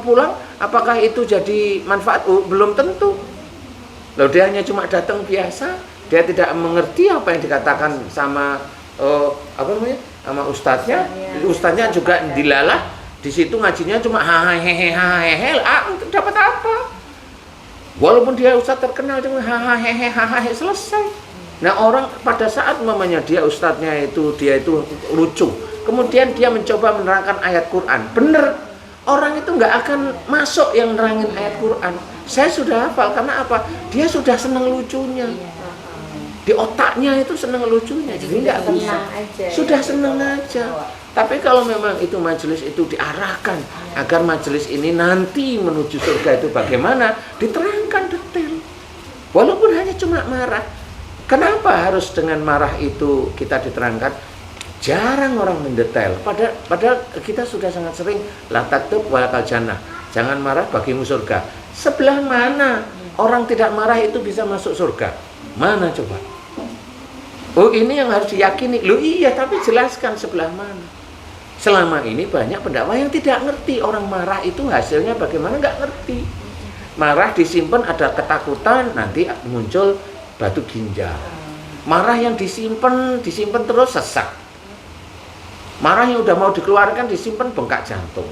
pulang, apakah itu jadi manfaat? Belum tentu. Loh, dia hanya cuma datang biasa, dia tidak mengerti apa yang dikatakan sama sama ustadznya. Ustadznya juga dilalah. Di situ ngajinya cuma hahaha, dapat apa? Walaupun dia ustadz terkenal cuma hahaha, selesai. Nah orang pada saat mamanya dia ustadznya itu dia itu lucu, kemudian dia mencoba menerangkan ayat Quran, bener, orang itu nggak akan masuk yang nerangin ayat Quran. Saya sudah hafal, karena apa? Dia sudah seneng lucunya, di otaknya itu seneng lucunya, jadi nggak bisa, sudah seneng aja. Tapi kalau memang itu majelis itu diarahkan agar majelis ini nanti menuju surga itu bagaimana, diterangkan detail. Walaupun hanya cuma marah. Kenapa harus dengan marah itu kita diterangkan? Jarang orang mendetail. Padahal kita sudah sangat sering la taktub walakal jannah. Jangan marah bagimu surga. Sebelah mana orang tidak marah itu bisa masuk surga? Mana coba? Oh, ini yang harus diyakini. Loh iya, tapi jelaskan sebelah mana. Selama ini banyak pendakwah yang tidak ngerti. Orang marah itu hasilnya bagaimana, nggak ngerti. Marah disimpan ada ketakutan, nanti muncul batu ginjal. Marah yang disimpan terus sesak. Marah yang udah mau dikeluarkan disimpan bengkak jantung.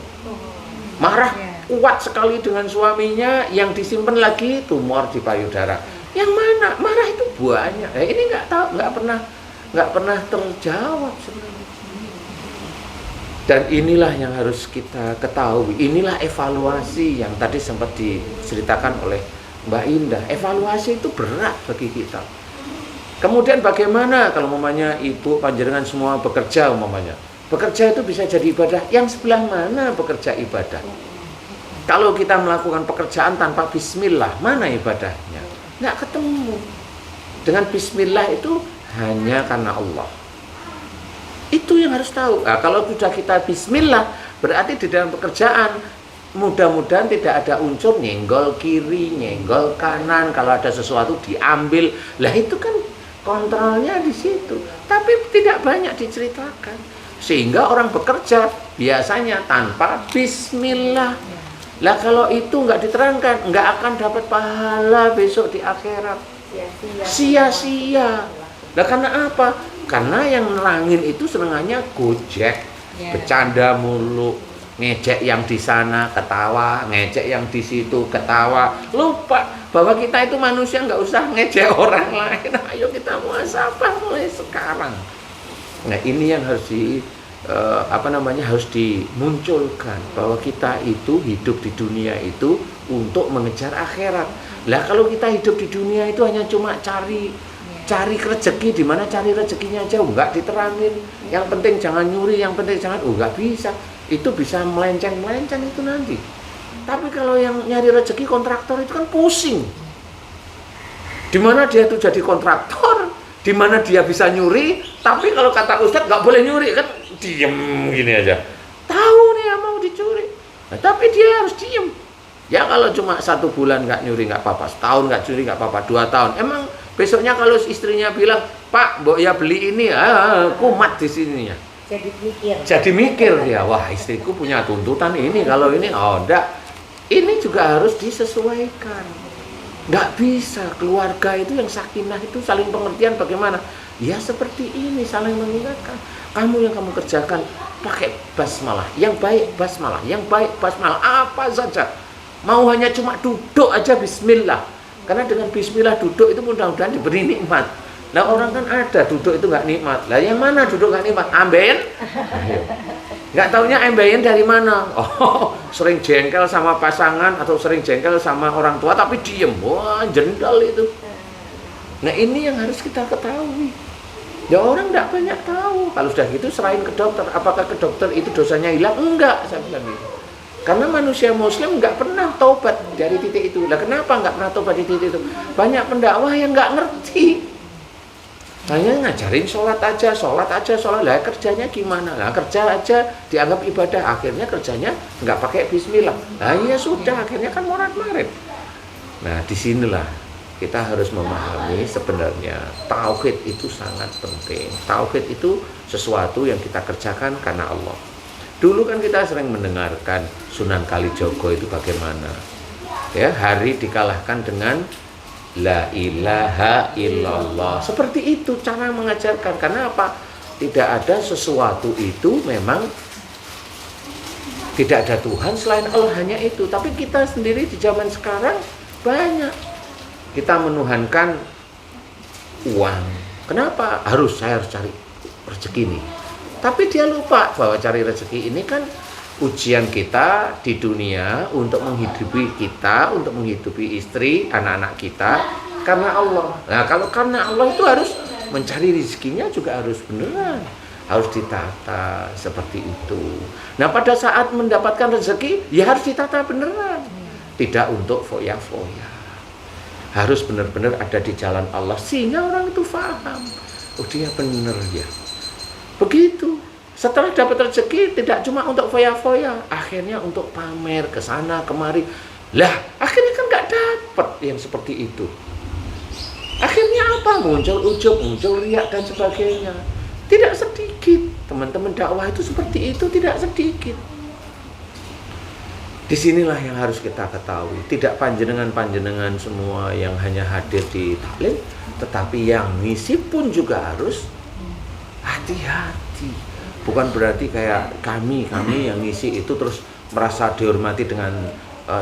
Marah kuat sekali dengan suaminya, yang disimpan lagi tumor di payudara. Yang mana? Marah itu banyak. Ini nggak pernah terjawab sebenarnya. Dan inilah yang harus kita ketahui. Inilah evaluasi yang tadi sempat diceritakan oleh Mbak Indah. Evaluasi itu berat bagi kita. Kemudian bagaimana kalau umpamanya ibu panjenengan semua bekerja umpamanya. Bekerja itu bisa jadi ibadah. Yang sebelah mana bekerja ibadah? Kalau kita melakukan pekerjaan tanpa bismillah, mana ibadahnya? Nggak ketemu. Dengan bismillah itu hanya karena Allah. Itu yang harus tahu. Nah, kalau sudah kita bismillah, berarti di dalam pekerjaan mudah-mudahan tidak ada unsur nyenggol kiri, nyenggol kanan. Kalau ada sesuatu diambil, lah itu kan kontrolnya di situ. Tapi tidak banyak diceritakan. Sehingga orang bekerja biasanya tanpa bismillah. Lah kalau itu nggak diterangkan, nggak akan dapat pahala besok di akhirat. Sia-sia. Lah karena apa? Karena yang nerangin itu senengannya gojek, bercanda mulu, ngejek yang di sana ketawa, ngejek yang di situ ketawa. Lupa bahwa kita itu manusia, nggak usah ngejek orang lain. Ayo kita muhasabah mulai sekarang. Nah ini yang harus harus dimunculkan, bahwa kita itu hidup di dunia itu untuk mengejar akhirat. Lah kalau kita hidup di dunia itu hanya cuma cari rezeki, di mana cari rezekinya aja nggak diterangin. Yang penting jangan nyuri, yang penting jangan, nggak bisa. Itu bisa melenceng itu nanti. Tapi kalau yang nyari rezeki kontraktor itu kan pusing. Di mana dia tuh jadi kontraktor, di mana dia bisa nyuri, tapi kalau kata Ustadz nggak boleh nyuri, kan diem gini aja. Tahu nih yang mau dicuri, nah, tapi dia harus diem. Ya kalau cuma 1 bulan nggak nyuri nggak apa-apa, setahun nggak nyuri nggak apa-apa, 2 tahun. Emang besoknya kalau istrinya bilang, Pak, mbok ya beli ini, kumat di sininya. Jadi mikir dia, wah istriku punya tuntutan ini, kalau ini, enggak. Ini juga harus disesuaikan. Nggak bisa, keluarga itu yang sakinah itu saling pengertian bagaimana? Ya seperti ini, saling mengingatkan. Kamu yang kamu kerjakan pakai basmalah, yang baik basmalah, yang baik basmalah, apa saja. Mau hanya cuma duduk aja bismillah. Karena dengan bismillah duduk itu mudah-mudahan diberi nikmat. Nah orang kan ada duduk itu nggak nikmat. Lah yang mana duduk nggak nikmat? Ambeien? Nggak taunya ambeien dari mana? Oh, sering jengkel sama pasangan atau sering jengkel sama orang tua tapi diem. Wah, jendal itu. Nah ini yang harus kita ketahui. Ya orang nggak banyak tahu. Kalau sudah gitu serahin ke dokter. Apakah ke dokter itu dosanya hilang? Enggak, saya bilang gitu. Karena manusia muslim nggak pernah tobat dari titik itu. Lah kenapa nggak pernah tobat di titik itu? Banyak pendakwah yang nggak ngerti. Hanya ngajarin sholat aja. Lah kerjanya gimana? Lah kerja aja dianggap ibadah. Akhirnya kerjanya nggak pakai bismillah. Nah ya sudah, akhirnya kan morat-marit. Nah disinilah kita harus memahami sebenarnya tauhid itu sangat penting. Tauhid itu sesuatu yang kita kerjakan karena Allah. Dulu kan kita sering mendengarkan Sunan Kalijogo itu bagaimana. Ya, hari dikalahkan dengan la ilaha illallah. Seperti itu cara mengajarkan. Karena apa? Tidak ada sesuatu itu memang tidak ada Tuhan selain Allah, hanya itu. Tapi kita sendiri di zaman sekarang banyak. Kita menuhankan uang. Kenapa? Saya harus cari rezeki ini. Tapi dia lupa bahwa cari rezeki ini kan ujian kita di dunia untuk menghidupi kita, untuk menghidupi istri, anak-anak kita karena Allah. Nah, kalau karena Allah itu harus mencari rezekinya juga harus beneran, harus ditata seperti itu. Nah, pada saat mendapatkan rezeki ya harus ditata beneran, tidak untuk foya-foya. Harus benar-benar ada di jalan Allah sehingga orang itu paham, oh dia benar ya. Begitu. Setelah dapat rezeki tidak cuma untuk foya-foya, akhirnya untuk pamer ke sana kemari. Lah, akhirnya kan nggak dapat yang seperti itu. Akhirnya Kenapa muncul ujub, muncul riak dan sebagainya? Tidak sedikit. Teman-teman dakwah itu seperti itu, tidak sedikit. Disinilah yang harus kita ketahui. Tidak panjenengan semua yang hanya hadir di taklim, tetapi yang ngisi pun juga harus hati-hati. Bukan berarti kayak kami yang ngisi itu terus merasa dihormati dengan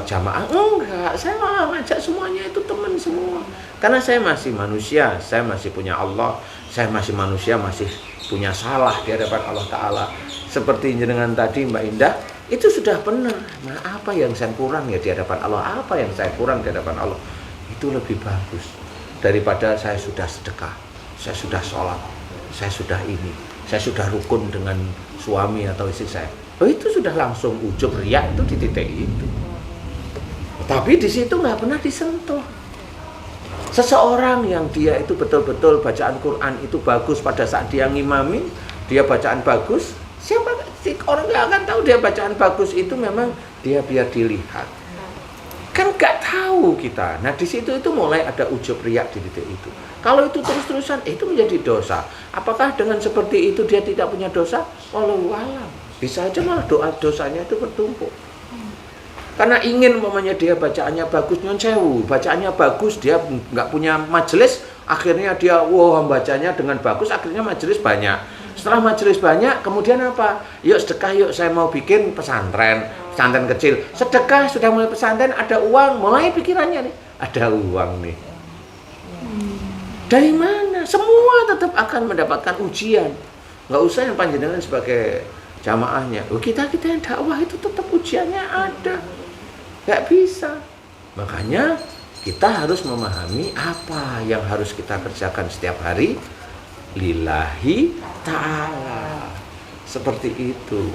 jamaah. Enggak, saya malah ngajak semuanya itu teman semua. Karena saya masih manusia, saya masih punya Allah, saya masih manusia, masih punya salah di hadapan Allah Ta'ala. Seperti dengan tadi Mbak Indah, itu sudah benar. Nah, apa yang saya kurang ya di hadapan Allah? Apa yang saya kurang di hadapan Allah? Itu lebih bagus daripada saya sudah sedekah, saya sudah sholat, saya sudah ini, saya sudah rukun dengan suami atau istri saya. Itu sudah langsung ujub riak itu di titik itu. Tapi di situ nggak pernah disentuh. Seseorang yang dia itu betul-betul bacaan Quran itu bagus pada saat dia ngimamin, dia bacaan bagus, siapa orang nggak akan tahu dia bacaan bagus itu memang dia biar dilihat. Kan nggak tahu kita. Nah di situ itu mulai ada ujub riak di titik itu. Kalau itu terus-terusan itu menjadi dosa. Apakah dengan seperti itu dia tidak punya dosa? Wallahu a'lam. Bisa aja malah dosanya itu bertumpuk. Karena ingin umpamanya dia bacaannya bagus, nyun sewu, bacaannya bagus, dia nggak punya majelis, akhirnya dia bacanya dengan bagus, akhirnya majelis banyak. Setelah majelis banyak, kemudian apa? Yuk sedekah, yuk saya mau bikin pesantren kecil. Sedekah, sudah mulai pesantren, ada uang, mulai pikirannya nih, ada uang nih. Dari mana? Semua tetap akan mendapatkan ujian. Nggak usah yang panjenengan sebagai jamaahnya. Kita yang dakwah itu tetap ujiannya ada. Nggak bisa. Makanya kita harus memahami apa yang harus kita kerjakan setiap hari lillahi ta'ala. Seperti itu.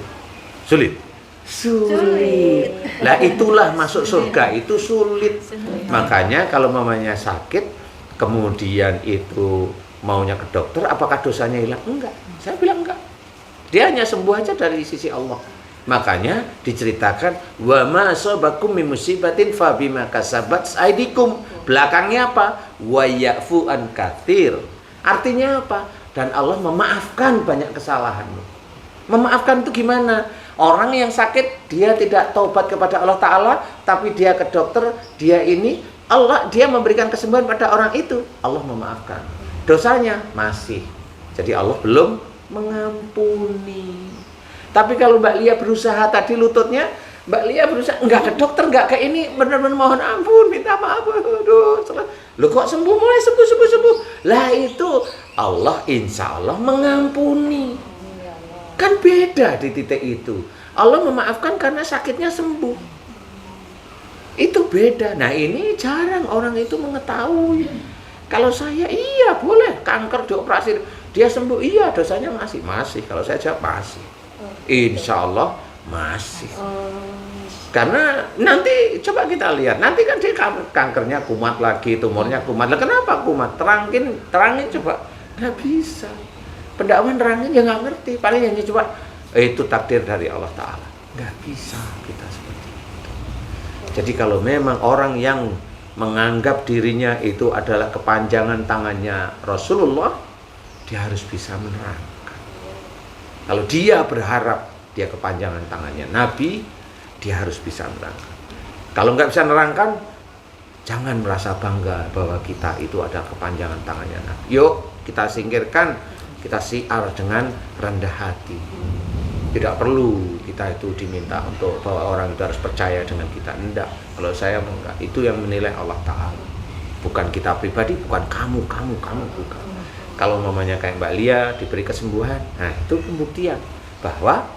Sulit. Lah itulah masuk surga itu sulit. Makanya kalau mamanya sakit kemudian itu maunya ke dokter, apakah dosanya hilang? Enggak. Saya bilang enggak. Dia hanya sembuh aja dari sisi Allah. Makanya diceritakan wa ma asabakum min musibatin fa bima kasabat aydikum. Belakangnya apa? Wa ya'fu an katsir. Artinya apa? Dan Allah memaafkan banyak kesalahanmu. Memaafkan itu gimana? Orang yang sakit dia tidak taubat kepada Allah Ta'ala, tapi dia ke dokter, dia memberikan kesembuhan pada orang itu, Allah memaafkan. Dosanya masih. Jadi Allah belum mengampuni. Tapi kalau Mbak Lia berusaha tadi lututnya, Mbak Lia berusaha enggak ke dokter, enggak ke ini, benar-benar mohon ampun, minta maaf, lo kok sembuh, mulai sembuh. Lah itu Allah insya Allah mengampuni. Kan beda di titik itu. Allah memaafkan karena sakitnya sembuh. Itu beda. Nah ini jarang orang itu mengetahui. Kalau saya iya boleh kanker dioperasi, dia sembuh, iya dosanya masih. Kalau saya jawab masih. Insya Allah masih. Karena nanti coba kita lihat, nanti kan dia kankernya kumat lagi, tumornya kumat. Lah kenapa kumat? Terangin coba. Nggak bisa. Pendakwah terangin ya nggak ngerti. Paling hanya coba itu takdir dari Allah Ta'ala. Nggak bisa kita seperti itu. Jadi kalau memang orang yang menganggap dirinya itu adalah kepanjangan tangannya Rasulullah, dia harus bisa menerangkan. Kalau dia berharap dia kepanjangan tangannya Nabi, dia harus bisa menerangkan. Kalau nggak bisa menerangkan, jangan merasa bangga bahwa kita itu ada kepanjangan tangannya Nabi. Yuk kita singkirkan, kita siar dengan rendah hati. Tidak perlu kita itu diminta untuk bahwa orang itu harus percaya dengan kita. Enggak. Kalau saya enggak, itu yang menilai Allah Ta'ala. Bukan kita pribadi, bukan kamu, bukan. Kalau mamanya kayak Mbak Lia diberi kesembuhan, nah itu pembuktian bahwa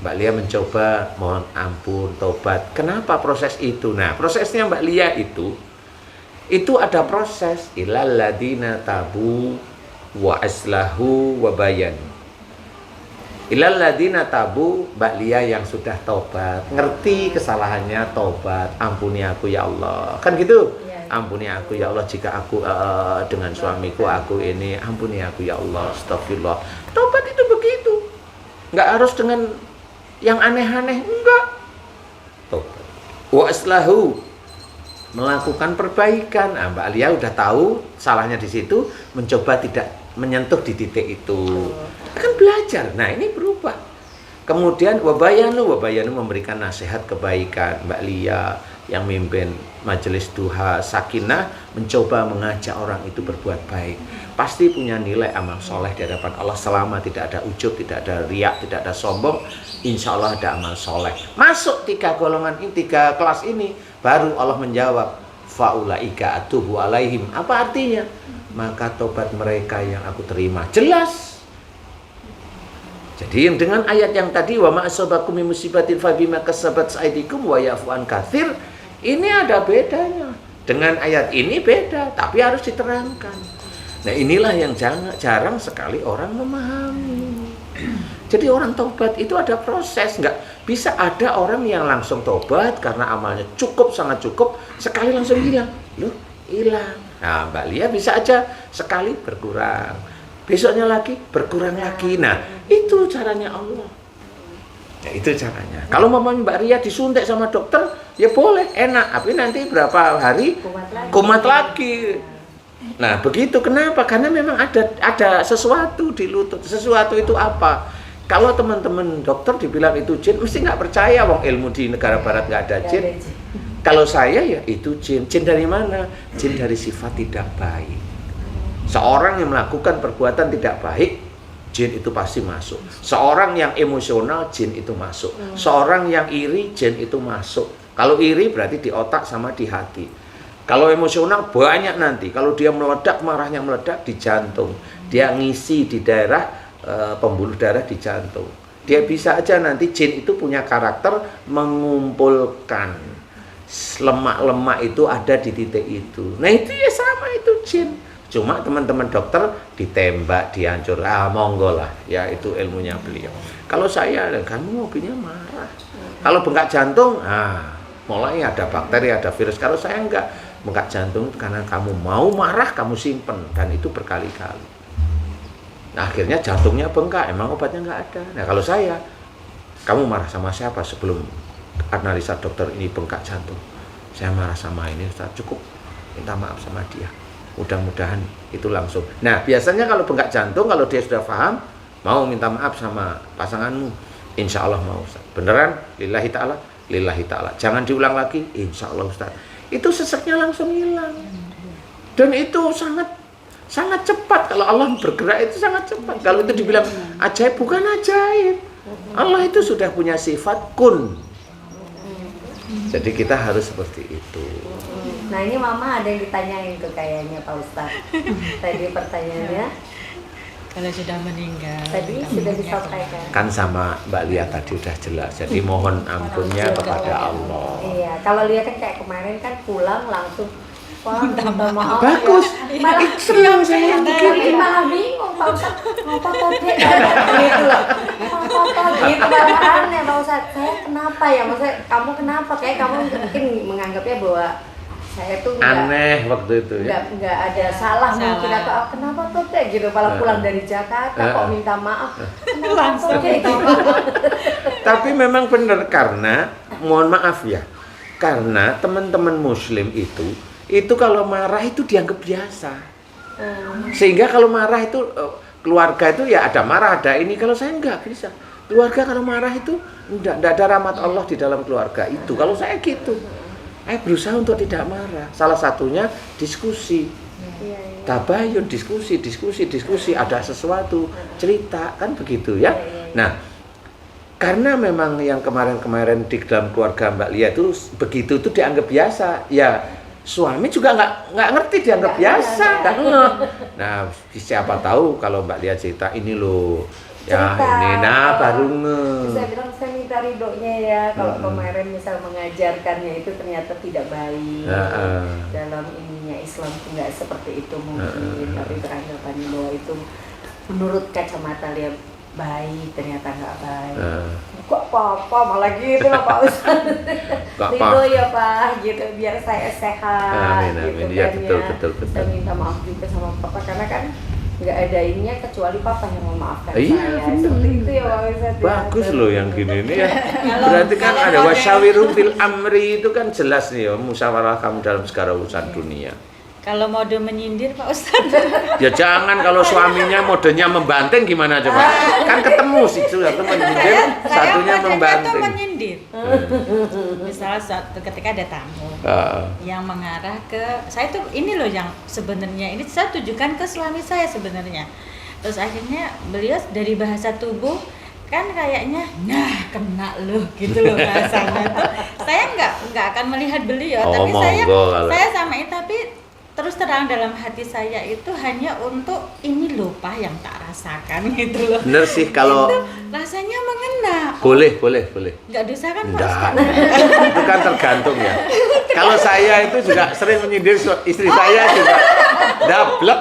Mbak Lia mencoba mohon ampun, tobat. Kenapa proses itu? Nah prosesnya Mbak Lia itu ada proses ilal ladina tabu wa aslahu wa bayan. Ilal ladina tabu, Mbak Lia yang sudah tobat, ngerti kesalahannya, tobat, ampuni aku ya Allah. Kan gitu? Ampuni aku ya Allah jika aku dengan suamiku aku ini, ampuni aku ya Allah, astagfirullah. Tobat itu begitu. Enggak harus dengan yang aneh-aneh, enggak. Tobat. Wa aslahu. melakukan perbaikan. Nah, Mbak Lia udah tahu salahnya di situ, mencoba tidak menyentuh di titik itu. Kan belajar. Nah, ini berubah. Kemudian wabayanu memberikan nasihat kebaikan. Mbak Lia yang mimpin majelis duha sakinah mencoba mengajak orang itu berbuat baik. Pasti punya nilai amal soleh di hadapan Allah selama tidak ada ujub, tidak ada riak, tidak ada sombong. Insya Allah ada amal soleh. Masuk 3 golongan ini, 3 kelas ini, baru Allah menjawab faulaika atubu alaihim. Apa artinya? Maka tobat mereka yang aku terima. Jelas. Jadi dengan ayat yang tadi wa ma asabakum min musibatin fa bima kasabat aydikum wa yafu an katsir, ini ada bedanya. Dengan ayat ini beda, tapi harus diterangkan. Nah, inilah yang jarang sekali orang memahami. Jadi orang tobat itu ada proses, nggak bisa ada orang yang langsung tobat karena amalnya cukup, sangat cukup, sekali langsung hilang. Loh, hilang. Nah, Mbak Lia bisa aja sekali berkurang, besoknya lagi berkurang lagi. Nah, itu caranya Allah. Ya, itu caranya. Kalau Mbak Ria disuntik sama dokter, ya boleh, enak. Tapi nanti berapa hari kumat lagi. Nah, begitu. Kenapa? Karena memang ada sesuatu di lutut. Sesuatu itu apa? Kalau teman-teman dokter dibilang itu jin, mesti nggak percaya. Wong ilmu di negara barat nggak ada jin. Kalau saya ya itu jin. Jin dari mana? Jin dari sifat tidak baik. Seorang yang melakukan perbuatan tidak baik, jin itu pasti masuk. Seorang yang emosional, jin itu masuk. Seorang yang iri, jin itu masuk. Kalau iri berarti di otak sama di hati. Kalau emosional banyak nanti. Kalau dia meledak, marahnya meledak di jantung. Dia ngisi di daerah pembuluh darah di jantung. Dia bisa aja nanti jin itu punya karakter mengumpulkan lemak-lemak itu ada di titik itu. Nah, itu ya sama itu jin. Cuma teman-teman dokter ditembak, dihancur. Monggo lah, ya itu ilmunya beliau. Kalau saya, kamu hobinya marah. Kalau bengkak jantung, mulai ada bakteri, ada virus. Kalau saya enggak, bengkak jantung karena kamu mau marah, kamu simpen, dan itu berkali-kali. Nah, akhirnya jantungnya bengkak, emang obatnya nggak ada. Nah, kalau saya, kamu marah sama siapa sebelum analisa dokter ini bengkak jantung? Saya marah sama ini, cukup minta maaf sama dia. Mudah-mudahan itu langsung. Nah, biasanya kalau bengkak jantung, kalau dia sudah paham, mau minta maaf sama pasanganmu, insya Allah mau, Ustaz. Beneran, lillahi ta'ala, lillahi ta'ala. Jangan diulang lagi, insya Allah, Ustaz. Itu seseknya langsung hilang. Dan itu sangat cepat. Kalau Allah bergerak itu sangat cepat. Kalau itu dibilang ajaib, bukan ajaib. Allah itu sudah punya sifat kun. Jadi kita harus seperti itu. Nah, ini Mama ada yang ditanyain tuh kayaknya Pak Ustadz. Tadi pertanyaannya Kalau sudah meninggal. tadi sudah disampaikan. Kan sama Mbak Lia tadi udah jelas. Jadi mohon ampunnya kepada Allah. Iya, kalau lihat kan kayak kemarin kan pulang langsung minta maaf. Bagus. Malah Senang saya tapi malah bingung Pak Ustadz. Apa tadi gitu loh. Apa gitu malah aneh Pak Ustadz. Saya kenapa ya? Maksudnya kamu kenapa? Kayak kamu mungkin menganggapnya bahwa saya tuh aneh waktu itu ya. Nggak ada salah mungkin atau kenapa tuh deh gitu. Malah pulang dari Jakarta kok minta maaf. Kenapa tuh deh gitu. Tapi memang benar karena mohon maaf ya. Karena teman-teman muslim itu kalau marah itu dianggap biasa. Sehingga kalau marah itu keluarga itu ya ada marah, ada ini. Kalau saya enggak bisa. Keluarga kalau marah itu enggak ada rahmat Allah di dalam keluarga itu. Kalau saya gitu. Saya berusaha untuk tidak marah. Salah satunya diskusi. Tabayun, diskusi, ada sesuatu, cerita, kan begitu ya. Nah, karena memang yang kemarin-kemarin di dalam keluarga Mbak Lia itu begitu itu dianggap biasa. Ya, suami juga nggak ngerti dianggap biasa, nggak ngeh. Nah, siapa tahu kalau Mbak Lia cerita ini loh, ya Cerita. ini, nah baru ngeh. Saya bilang saya minta ridhonya ya kalau kemarin misal mengajarkannya itu ternyata tidak baik. Dalam ininya Islam itu nggak seperti itu mungkin, tapi beranggapannya bahwa itu menurut kacamata dia baik, ternyata nggak baik. Kok apa-apa malah gitu lah Pak Ustadz. Ridho ya Pak, gitu biar saya sehat. Amin, gitu amin. Ya, kan betul. Saya minta maaf juga sama Papa karena kan nggak ada ininya kecuali papa yang memaafkan Iya, saya. bener. Seperti itu ya Pak Ustadz. Ya. Bagus loh yang gini nih ya. Kalau- Berarti kan kalau ada model- wasyawiru fil amri itu kan jelas nih ya, musyawarah kamu dalam segala urusan dunia. Kalau mode menyindir Pak Ustadz, Ya jangan kalau suaminya modenya membanting gimana coba? Kan ketemu sih sudah menyindir, saya satunya modenya tuh membanting. menyindir. Misalnya suatu ketika ada tamu yang mengarah ke saya tuh ini loh yang sebenarnya ini saya tujukan ke suami saya sebenarnya. Terus akhirnya beliau dari bahasa tubuh kan kayaknya nah kena loh gitu loh rasanya tuh. Saya nggak akan melihat beliau Oh, tapi saya monggo kalau- samain tapi terus terang dalam hati saya itu hanya untuk ini loh Pak yang tak rasakan gitu loh. Bener sih kalau Itu rasanya mengena. boleh. Nggak dosa kan Pak Enggak, Ustadz? itu kan tergantung ya. Kalau saya itu juga sering menyindir istri saya juga dablek.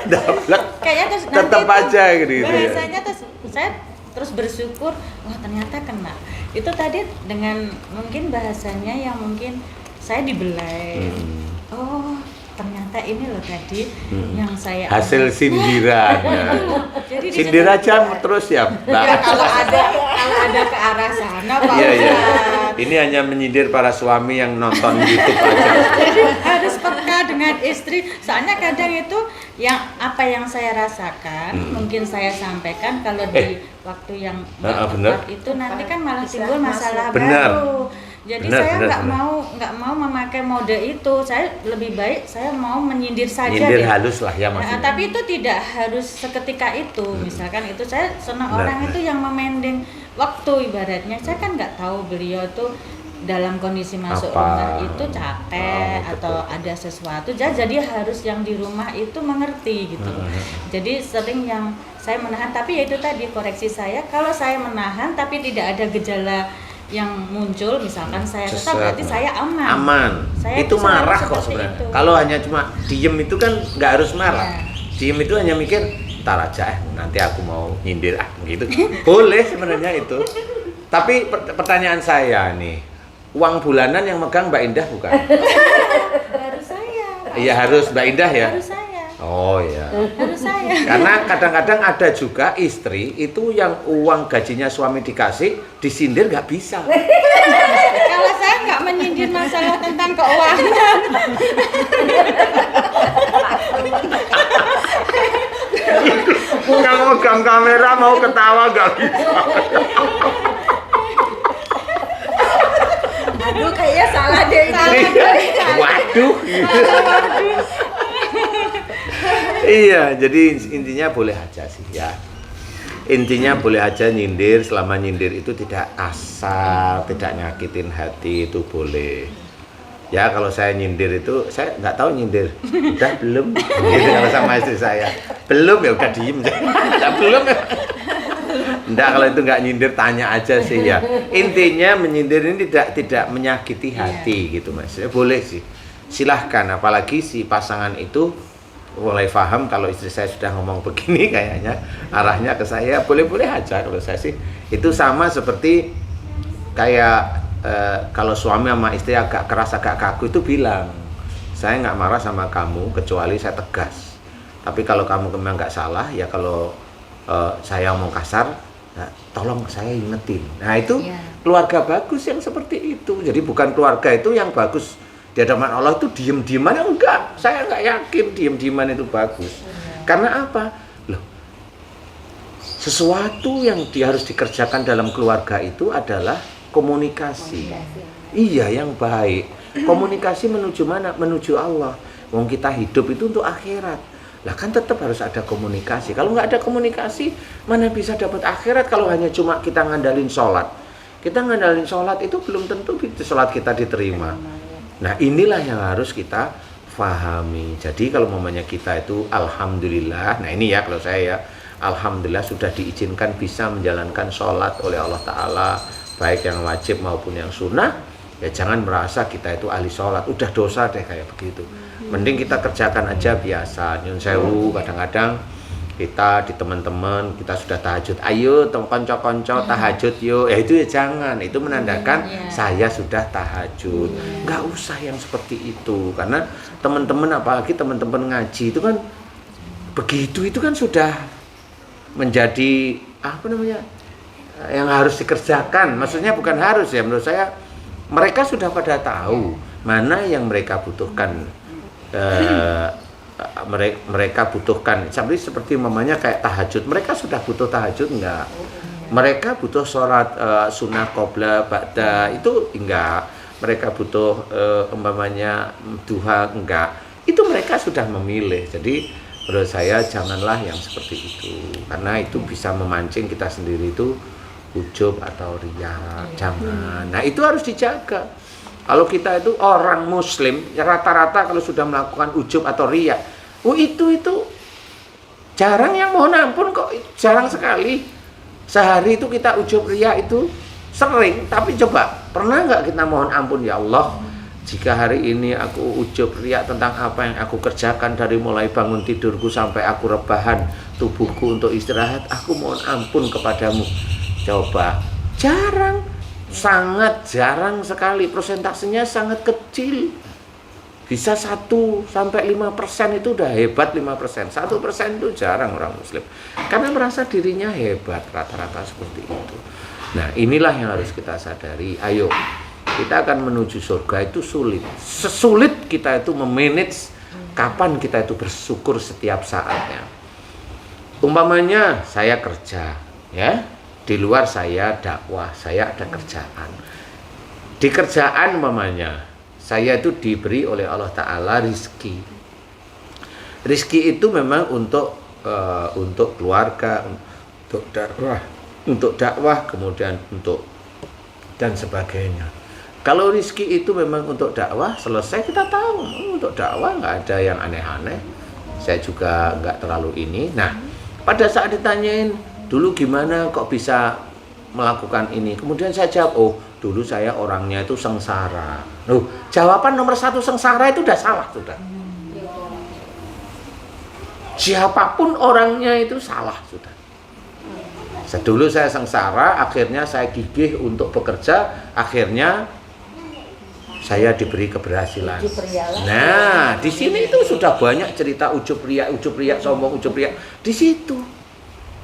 Dablek. Kayaknya terus Tetep nanti aja gitu ya. bahasanya terus saya terus bersyukur, wah ternyata kena. Itu tadi dengan mungkin bahasanya yang mungkin saya dibelai. Oh, ternyata ini loh tadi yang saya Hasil sindiran ya. Jadi di Sindir situ- aja terus ya, Mbak. Ya, kalau ada ke arah sana Pak Iya, iya. Ustadz. Ini hanya menyindir para suami yang nonton YouTube aja. Jadi harus peka dengan istri. Soalnya kadang itu yang apa yang saya rasakan mungkin saya sampaikan kalau di waktu yang bener. tepat itu nanti kan malah timbul masalah Bener. baru. Jadi Bener, saya bener, nggak bener. mau memakai mode itu. Saya lebih baik saya mau menyindir saja. Nyindir deh. halus lah ya Nah, maksudnya. tapi itu tidak harus seketika itu. Misalkan itu saya senang Benar, orang benar. itu yang memending waktu ibaratnya. Saya kan nggak tahu beliau tuh dalam kondisi masuk Apa? rumah itu capek Oh, atau ada sesuatu. Jadi harus yang di rumah itu mengerti gitu. Jadi sering yang saya menahan, tapi ya itu tadi koreksi saya. Kalau saya menahan tapi tidak ada gejala yang muncul, misalkan saya tetap berarti saya aman. Aman. Saya Itu selalu marah kok seperti sebenarnya. itu. Kalau hanya cuma diem itu kan nggak harus marah. Ya. Diem itu hanya mikir, ntar aja nanti aku mau nyindir gitu. Boleh sebenarnya itu. Tapi pertanyaan saya nih, uang bulanan yang megang Mbak Indah bukan? Harus saya. Iya harus Mbak Indah ya. Harus saya. Oh ya. Harus saya. Karena kadang-kadang ada juga istri itu yang uang gajinya suami dikasih disindir nggak bisa. Kalau saya nggak menyindir masalah tentang keuangan. Kalau megang kamera mau ketawa nggak bisa. Aduh kayaknya salah deh. Waduh. Iya, jadi intinya boleh aja sih ya. Intinya boleh aja nyindir, selama nyindir itu tidak kasar, tidak nyakitin hati, itu boleh. Ya kalau saya nyindir itu, saya nggak tahu nyindir. Udah belum? Gitu kalau sama istri saya. Belum ya udah diem. Ya, belum ya. Enggak, kalau itu nggak nyindir tanya aja sih ya. Intinya menyindir ini tidak menyakiti hati gitu Mas. Ya, boleh sih. Silahkan, apalagi si pasangan itu mulai paham kalau istri saya sudah ngomong begini kayaknya arahnya ke saya, boleh-boleh aja kalau saya sih. Itu sama seperti kayak kalau suami sama istri agak keras, agak kaku itu bilang, saya nggak marah sama kamu kecuali saya tegas. Tapi kalau kamu memang nggak salah, ya kalau saya ngomong kasar, nah, tolong saya ingetin. Nah itu keluarga bagus yang seperti itu. Jadi bukan keluarga itu yang bagus di hadapan Allah itu diem-dieman, enggak. Saya nggak yakin diem-dieman itu bagus. Karena apa? Loh, sesuatu yang harus dikerjakan dalam keluarga itu adalah komunikasi. Iya, yang baik. Komunikasi menuju mana? Menuju Allah. Wong kita hidup itu untuk akhirat. Lah kan tetap harus ada komunikasi. Kalau nggak ada komunikasi, mana bisa dapat akhirat kalau hanya cuma kita ngandalin sholat. Kita ngandalin sholat itu belum tentu sholat kita diterima. Nah inilah yang harus kita pahami. Jadi kalau mamanya kita itu alhamdulillah, nah ini ya kalau saya ya, alhamdulillah sudah diizinkan bisa menjalankan sholat oleh Allah Ta'ala, baik yang wajib maupun yang sunnah. Ya jangan merasa kita itu ahli sholat, udah dosa deh kayak begitu. Mending kita kerjakan aja biasa. Nyun sewu, kadang-kadang kita di teman-teman kita sudah tahajud, ayo konco-konco tahajud yuk, ya itu ya jangan, itu menandakan saya sudah tahajud. Nggak usah yang seperti itu, karena teman-teman apalagi teman-teman ngaji itu kan begitu, itu kan sudah menjadi apa namanya yang harus dikerjakan, maksudnya bukan harus ya, menurut saya mereka sudah pada tahu mana yang mereka butuhkan. Mereka butuhkan seperti mamanya kayak tahajud, mereka sudah butuh tahajud enggak? Mereka butuh sholat sunnah qobla ba'da itu enggak? Mereka butuh umpamanya duha enggak? Itu mereka sudah memilih. Jadi menurut saya janganlah yang seperti itu, karena itu bisa memancing kita sendiri itu ujub atau riya. Jangan. Nah itu harus dijaga. Kalau kita itu orang muslim, ya rata-rata kalau sudah melakukan ujub atau riya, itu jarang yang mohon ampun kok, jarang sekali. Sehari itu kita ujub riya itu sering, tapi coba pernah nggak kita mohon ampun, ya Allah, jika hari ini aku ujub riya tentang apa yang aku kerjakan dari mulai bangun tidurku sampai aku rebahan tubuhku untuk istirahat, aku mohon ampun kepadamu. Coba, jarang. Sangat jarang sekali, persentasenya sangat kecil. Bisa 1-5% itu udah hebat, 5%. 1% itu jarang orang muslim. Karena merasa dirinya hebat, rata-rata seperti itu. Nah inilah yang harus kita sadari. Ayo, kita akan menuju surga itu sulit. Sesulit kita itu memanage kapan kita itu bersyukur setiap saatnya. Umpamanya saya kerja, ya. Di luar saya dakwah, saya ada kerjaan. Di kerjaan umpamanya, saya itu diberi oleh Allah Ta'ala rizki. Rizki itu memang untuk keluarga, untuk dakwah, kemudian untuk dan sebagainya. Kalau rizki itu memang untuk dakwah, selesai kita tahu. Untuk dakwah nggak ada yang aneh-aneh. Saya juga nggak terlalu ini. Nah, pada saat ditanyain, dulu gimana kok bisa melakukan ini? Kemudian saya jawab, oh dulu saya orangnya itu sengsara. Loh, jawaban nomor 1 sengsara itu udah salah sudah. Siapapun orangnya itu salah sudah. Dulu saya sengsara, akhirnya saya gigih untuk bekerja, akhirnya saya diberi keberhasilan. Nah, di sini itu sudah banyak cerita ujub riya, sombong, ujub riya di situ.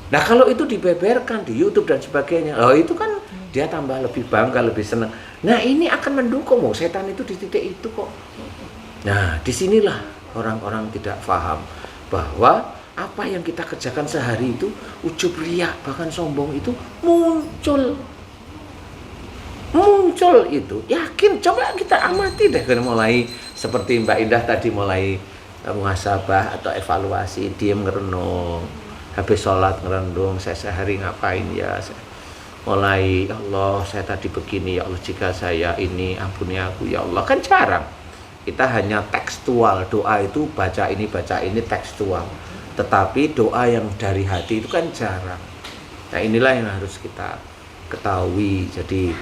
Nah kalau itu dibeberkan di YouTube dan sebagainya, itu kan dia tambah lebih bangga, lebih senang. Nah ini akan mendukung, setan itu di titik itu kok. Nah disinilah orang-orang tidak paham bahwa apa yang kita kerjakan sehari itu ujub riya, bahkan sombong itu muncul itu. Yakin, coba kita amati deh, mulai seperti Mbak Indah tadi, mulai muhasabah atau evaluasi, diem ngerenung. Habis sholat ngerendung, saya sehari ngapain ya, saya mulai, ya Allah saya tadi begini, ya Allah jika saya ini ampuni aku ya Allah. Kan jarang, kita hanya tekstual, doa itu baca ini tekstual, tetapi doa yang dari hati itu kan jarang. Nah inilah yang harus kita ketahui. Jadi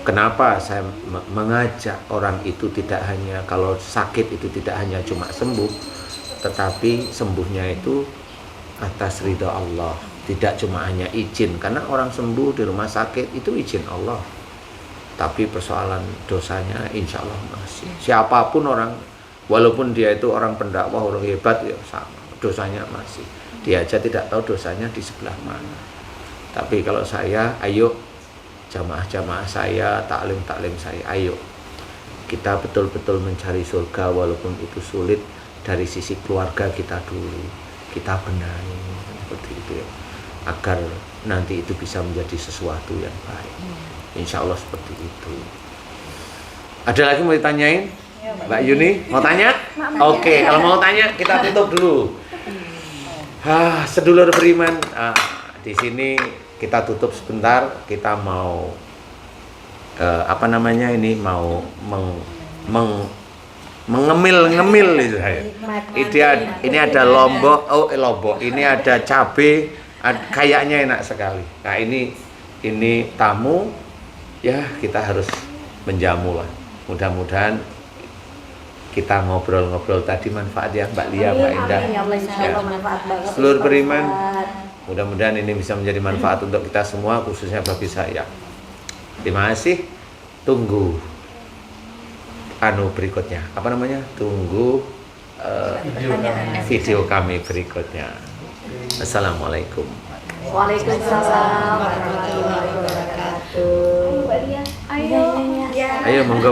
kenapa saya mengajak orang itu tidak hanya kalau sakit itu tidak hanya cuma sembuh, tetapi sembuhnya itu atas ridha Allah, tidak cuma hanya izin, karena orang sembuh di rumah sakit itu izin Allah, tapi persoalan dosanya insya Allah masih. Siapapun orang, walaupun dia itu orang pendakwah, orang hebat, ya sama, dosanya masih. Dia aja tidak tahu dosanya di sebelah mana. Tapi kalau saya, ayo jamaah-jamaah saya, taklim saya, ayo kita betul-betul mencari surga walaupun itu sulit dari sisi keluarga kita dulu. Kita benahi seperti itu ya, agar nanti itu bisa menjadi sesuatu yang baik. Insya Allah seperti itu. Ada lagi mau ditanyain? Mbak Yuni mau tanya? Oke, kalau mau tanya kita tutup dulu. Sedulur beriman, di sini kita tutup sebentar. Kita mau mau mengemil itu saya. Ini ada lombok, ini ada cabe, kayaknya enak sekali. Nah ini tamu, ya kita harus menjamu lah. Mudah-mudahan kita ngobrol-ngobrol tadi manfaat ya Mbak Lia, Mbak Indah. Amin, ya Allah, insya Allah manfaat banget. Seluruh beriman, Ustaz. mudah-mudahan ini bisa menjadi manfaat untuk kita semua, khususnya bagi saya. Terima kasih. Tunggu berikutnya. Apa namanya? Tunggu video kami berikutnya. Assalamualaikum. Waalaikumsalam warahmatullahi wabarakatuh. Ayo. Ayo monggo.